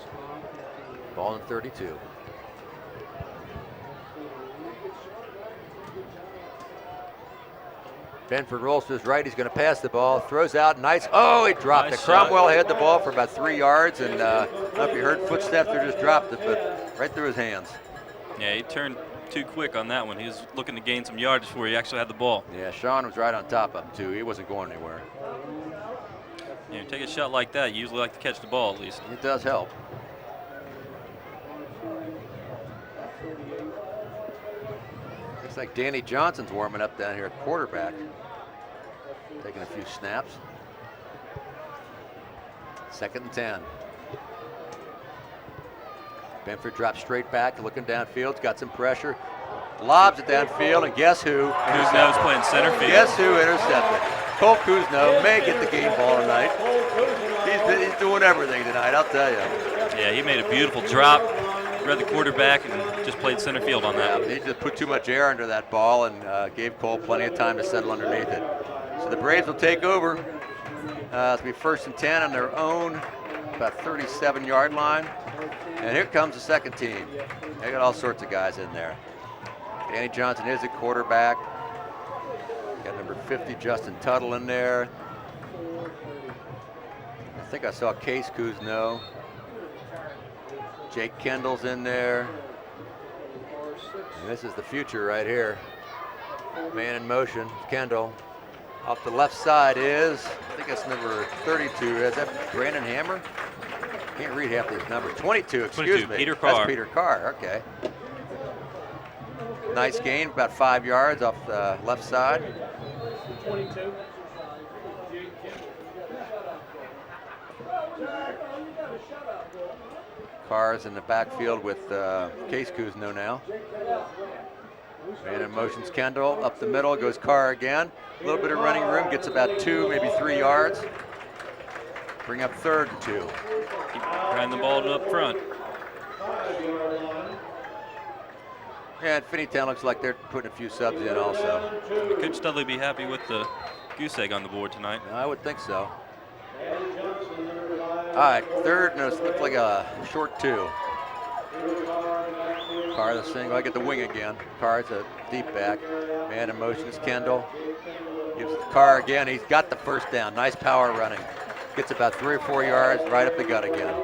Ball in 32. Benford rolls to his right. He's going to pass the ball. Throws out. Nice. Oh, he dropped Nice it. shot. Cromwell had the ball for about 3 yards. And I don't know if you heard footsteps or just dropped it, but right through his hands. Yeah, he turned too quick on that one. He was looking to gain some yardage before he actually had the ball. Yeah, Sean was right on top of him, too. He wasn't going anywhere. Yeah, you take a shot like that, you usually like to catch the ball at least. It does help. Looks like Danny Johnson's warming up down here at quarterback. Taking a few snaps. 2nd and 10. Benford drops straight back, looking downfield, got some pressure. Lobs it downfield, and guess who? Kuzno's playing center field. Guess who intercepted? Cole Kuzno may get the game ball tonight. He's doing everything tonight, I'll tell you. Yeah, he made a beautiful drop, read the quarterback, and just played center field on that. Yeah, he just put too much air under that ball and gave Cole plenty of time to settle underneath it. So the Braves will take over. It'll be 1st and 10 on their own, about 37-yard line. And here comes the second team. They got all sorts of guys in there. Danny Johnson is a quarterback. Got number 50, Justin Tuttle, in there. I think I saw Case Kuzno. Jake Kendall's in there. And this is the future right here. Man in motion, Kendall. Off the left side is, I think that's number 32. Is that Brandon Hammer? Can't read half these numbers. 22, excuse 22, me. Peter Carr. That's Peter Carr, okay. Nice gain, about 5 yards off the left side. 22. Carr's in the backfield with Case Kuzno now. Man in motion's Kendall. Up the middle goes Carr again. A little bit of running room, gets about 2, maybe 3 yards. Bring up 3rd and 2. Keep riding the ball up front. Yeah, and Finneytown looks like they're putting a few subs in also. Coach Studley be happy with the goose egg on the board tonight. I would think so. All right, 3rd, no, it looks like a short 2. Carr the single, I get the wing again. Carr's a deep back. Man in motion is Kendall. Gives it to Carr again, he's got the first down. Nice power running. Gets about 3 or 4 yards, right up the gut again.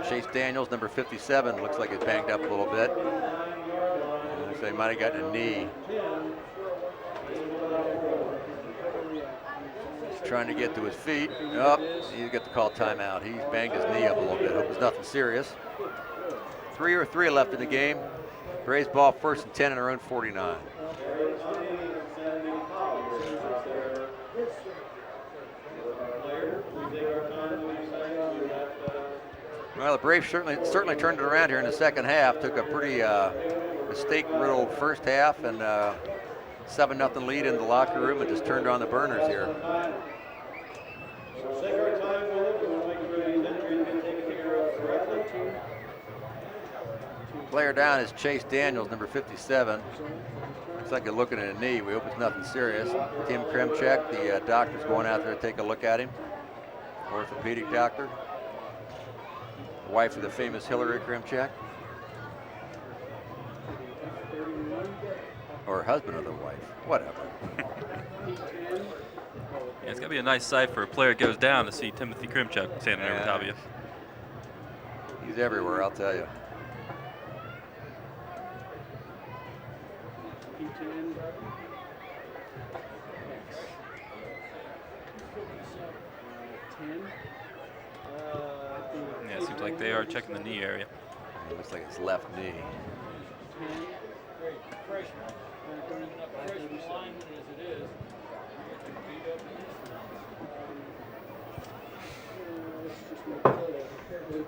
Chase Daniels, number 57, looks like he's banged up a little bit. So he might have gotten a knee. trying to get to his feet. Up, he's got to call timeout. He's banged his knee up a little bit. Hope it's nothing serious. 3:03 left in the game. Braves ball 1st and 10 in their own 49. Well, the Braves certainly turned it around here in the second half. Took a pretty mistake-riddled first half and 7-0 lead in the locker room and just turned on the burners here. Player down is Chase Daniels, number 57. Looks like they're looking at a knee. We hope it's nothing serious. Tim Kremchek, the doctor's going out there to take a look at him. Orthopedic doctor. Wife of the famous Hillary Kremchek. Or husband of the wife, whatever. Yeah, it's got to be a nice sight for a player goes down to see Timothy Kremchek standing over top of you. He's everywhere, I'll tell you. Yeah, it seems like they are checking the knee area. It looks like it's left knee.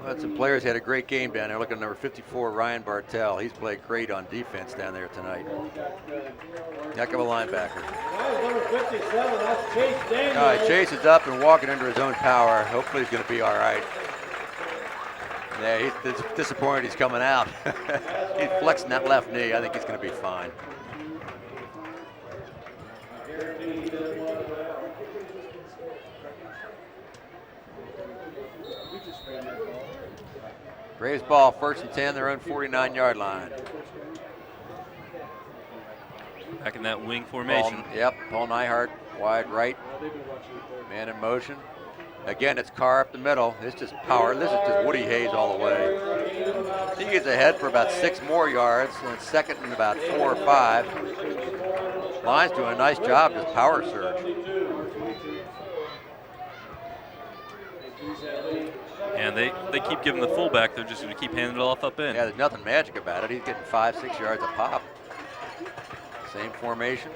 Well, some players had a great game down there. Look at number 54, Ryan Bartell. He's played great on defense down there tonight. Heck of a linebacker. Number 57, that's Chase Daniels. All right, Chase is up and walking under his own power. Hopefully he's going to be all right. Yeah, he's disappointed he's coming out. He's flexing that left knee. I think he's going to be fine. Braves ball, 1st and 10, their own 49-yard line. Back in that wing formation. Paul Neihart, wide right. Man in motion. Again, it's Carr up the middle. It's just power. This is just Woody Hayes all the way. He gets ahead for about 6 more yards, and second and about 4 or 5. Line's doing a nice job, just power surge. And they keep giving the fullback. They're just going to keep handing it off up in. Yeah, there's nothing magic about it. He's getting 5, 6 yards a pop. Same formation.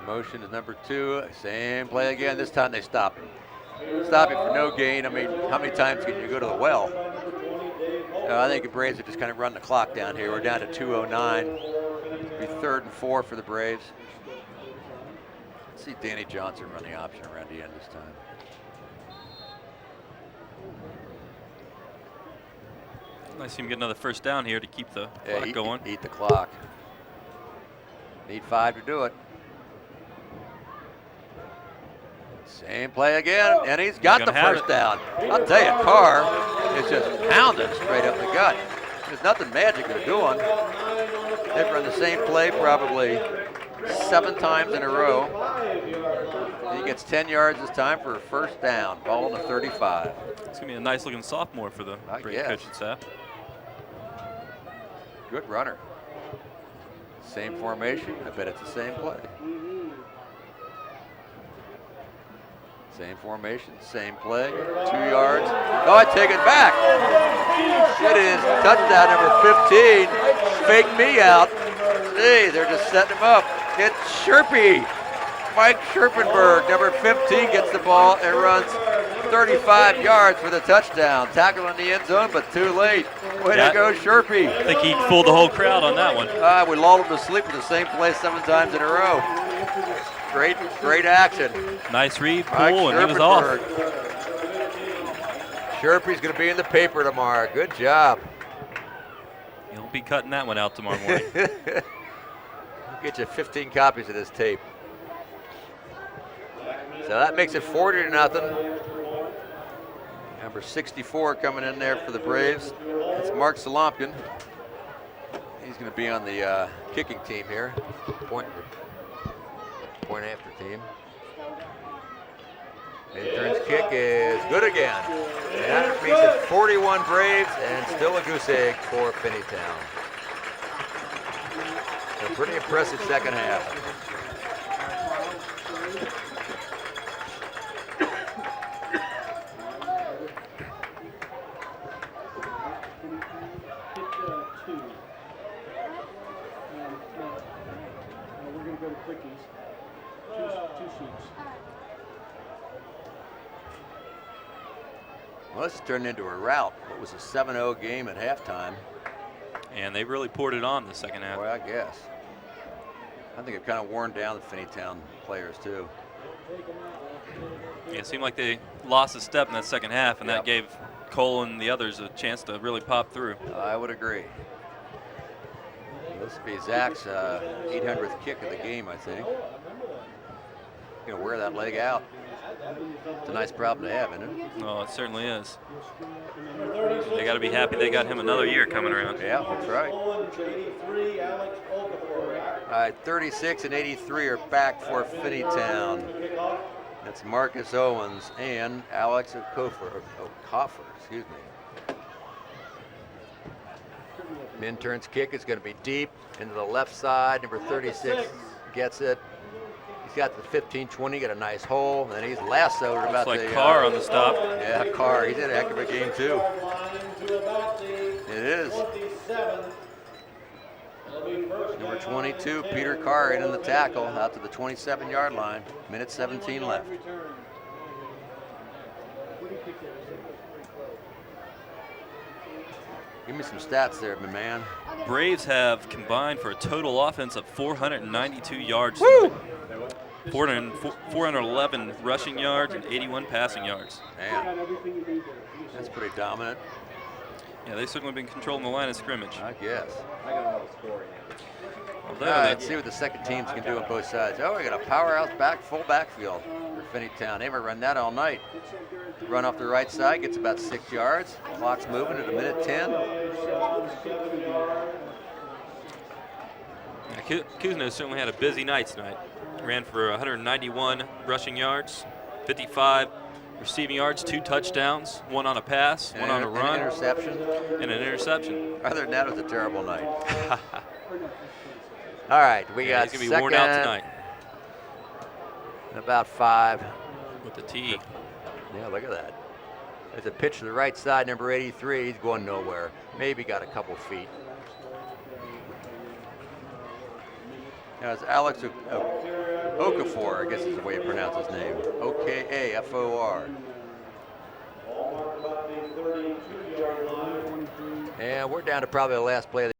Motion is number 2. Same play again. This time they stop him. Stop him for no gain. I mean, how many times can you go to the well? I think the Braves have just kind of run the clock down here. We're down to 2:09. It'll be 3rd and 4 for the Braves. Let's see Danny Johnson run the option around the end this time. Nice to see him get another first down here to keep the clock going. Eat the clock. Need 5 to do it. Same play again, and he's got the first down. I'll tell you, Carr is just pounding straight up the gut. There's nothing magic they're doing. They've run the same play probably 7 times in a row. He gets 10 yards this time for a first down. Ball on the 35. It's going to be a nice looking sophomore for the Braves coaching staff. Good runner. Same formation. I bet it's the same play. Same formation, same play, 2 yards. Oh, I take it back. It is touchdown number 15. Fake me out. See, they're just setting him up. It's Sherpy. Mike Scherpenberg, number 15, gets the ball and runs 35 yards for the touchdown. Tackle in the end zone, but too late. Way to go, Sherpy. I think he fooled the whole crowd on that one. We lulled him to sleep with the same play 7 times in a row. Great action. Nice read, pull, and he was off. Sherpy's going to be in the paper tomorrow. Good job. He'll be cutting that one out tomorrow morning. We'll get you 15 copies of this tape. So that makes it 40-0. Number 64 coming in there for the Braves. It's Mark Solompkin. He's going to be on the kicking team here. Point after team. Midturns kick is good again. And that makes it 41 Braves and still a goose egg for Finneytown. The Pretty impressive second half. We're going to go to quickies. Two sheets. Well, this turned into a rout. It was a 7-0 game at halftime. And they really poured it on the second half. Boy, I guess. I think it kind of worn down the Finneytown players too. Yeah, it seemed like they lost a step in that second half, and Yep. that gave Cole and the others a chance to really pop through. I would agree. This will be Zach's 800th kick of the game, I think. Gonna wear that leg out. It's a nice problem to have, isn't it? Oh, it certainly is. They got to be happy they got him another year coming around. Yeah, that's right. 83, Alex Okafor. All right, 36 and 83 are back for Finneytown. That's Marcus Owens and Alex Okafor, excuse me. Minturns kick is going to be deep into the left side. Number 36 gets it. He's got the 15-20, got a nice hole, and then he's lassoed about Looks the like Carr on the stop. Yeah, Carr. He's had a heck of a game too. It is. Number 22, Peter Carr, in the tackle out to the 27-yard line. Minute 17 left. Give me some stats there, my man. Braves have combined for a total offense of 492 yards. Woo! 411 rushing yards and 81 passing yards. Man, that's pretty dominant, Yeah, they've certainly been controlling the line of scrimmage. I guess. Although All right, they- let's see what the second teams can do on both sides. Oh, we got a powerhouse full backfield for Finneytown. They haven't run that all night. Run off the right side, gets about 6 yards. Clock's moving at a minute 10. Kuzno certainly had a busy night tonight. Ran for 191 rushing yards, 55 receiving yards, 2 touchdowns, 1 on a pass, 1 on a And run, an interception. and an interception. Other than that, it was a terrible night. All right, we Yeah, got he's going to be worn out tonight About 5. with the tee. Yeah, look at that. There's a pitch to the right side, number 83. He's going nowhere. Maybe got a couple feet. Now it's Alex Okafor, I guess is the way you pronounce his name. O-K-A-F-O-R. And we're down to probably the last play of the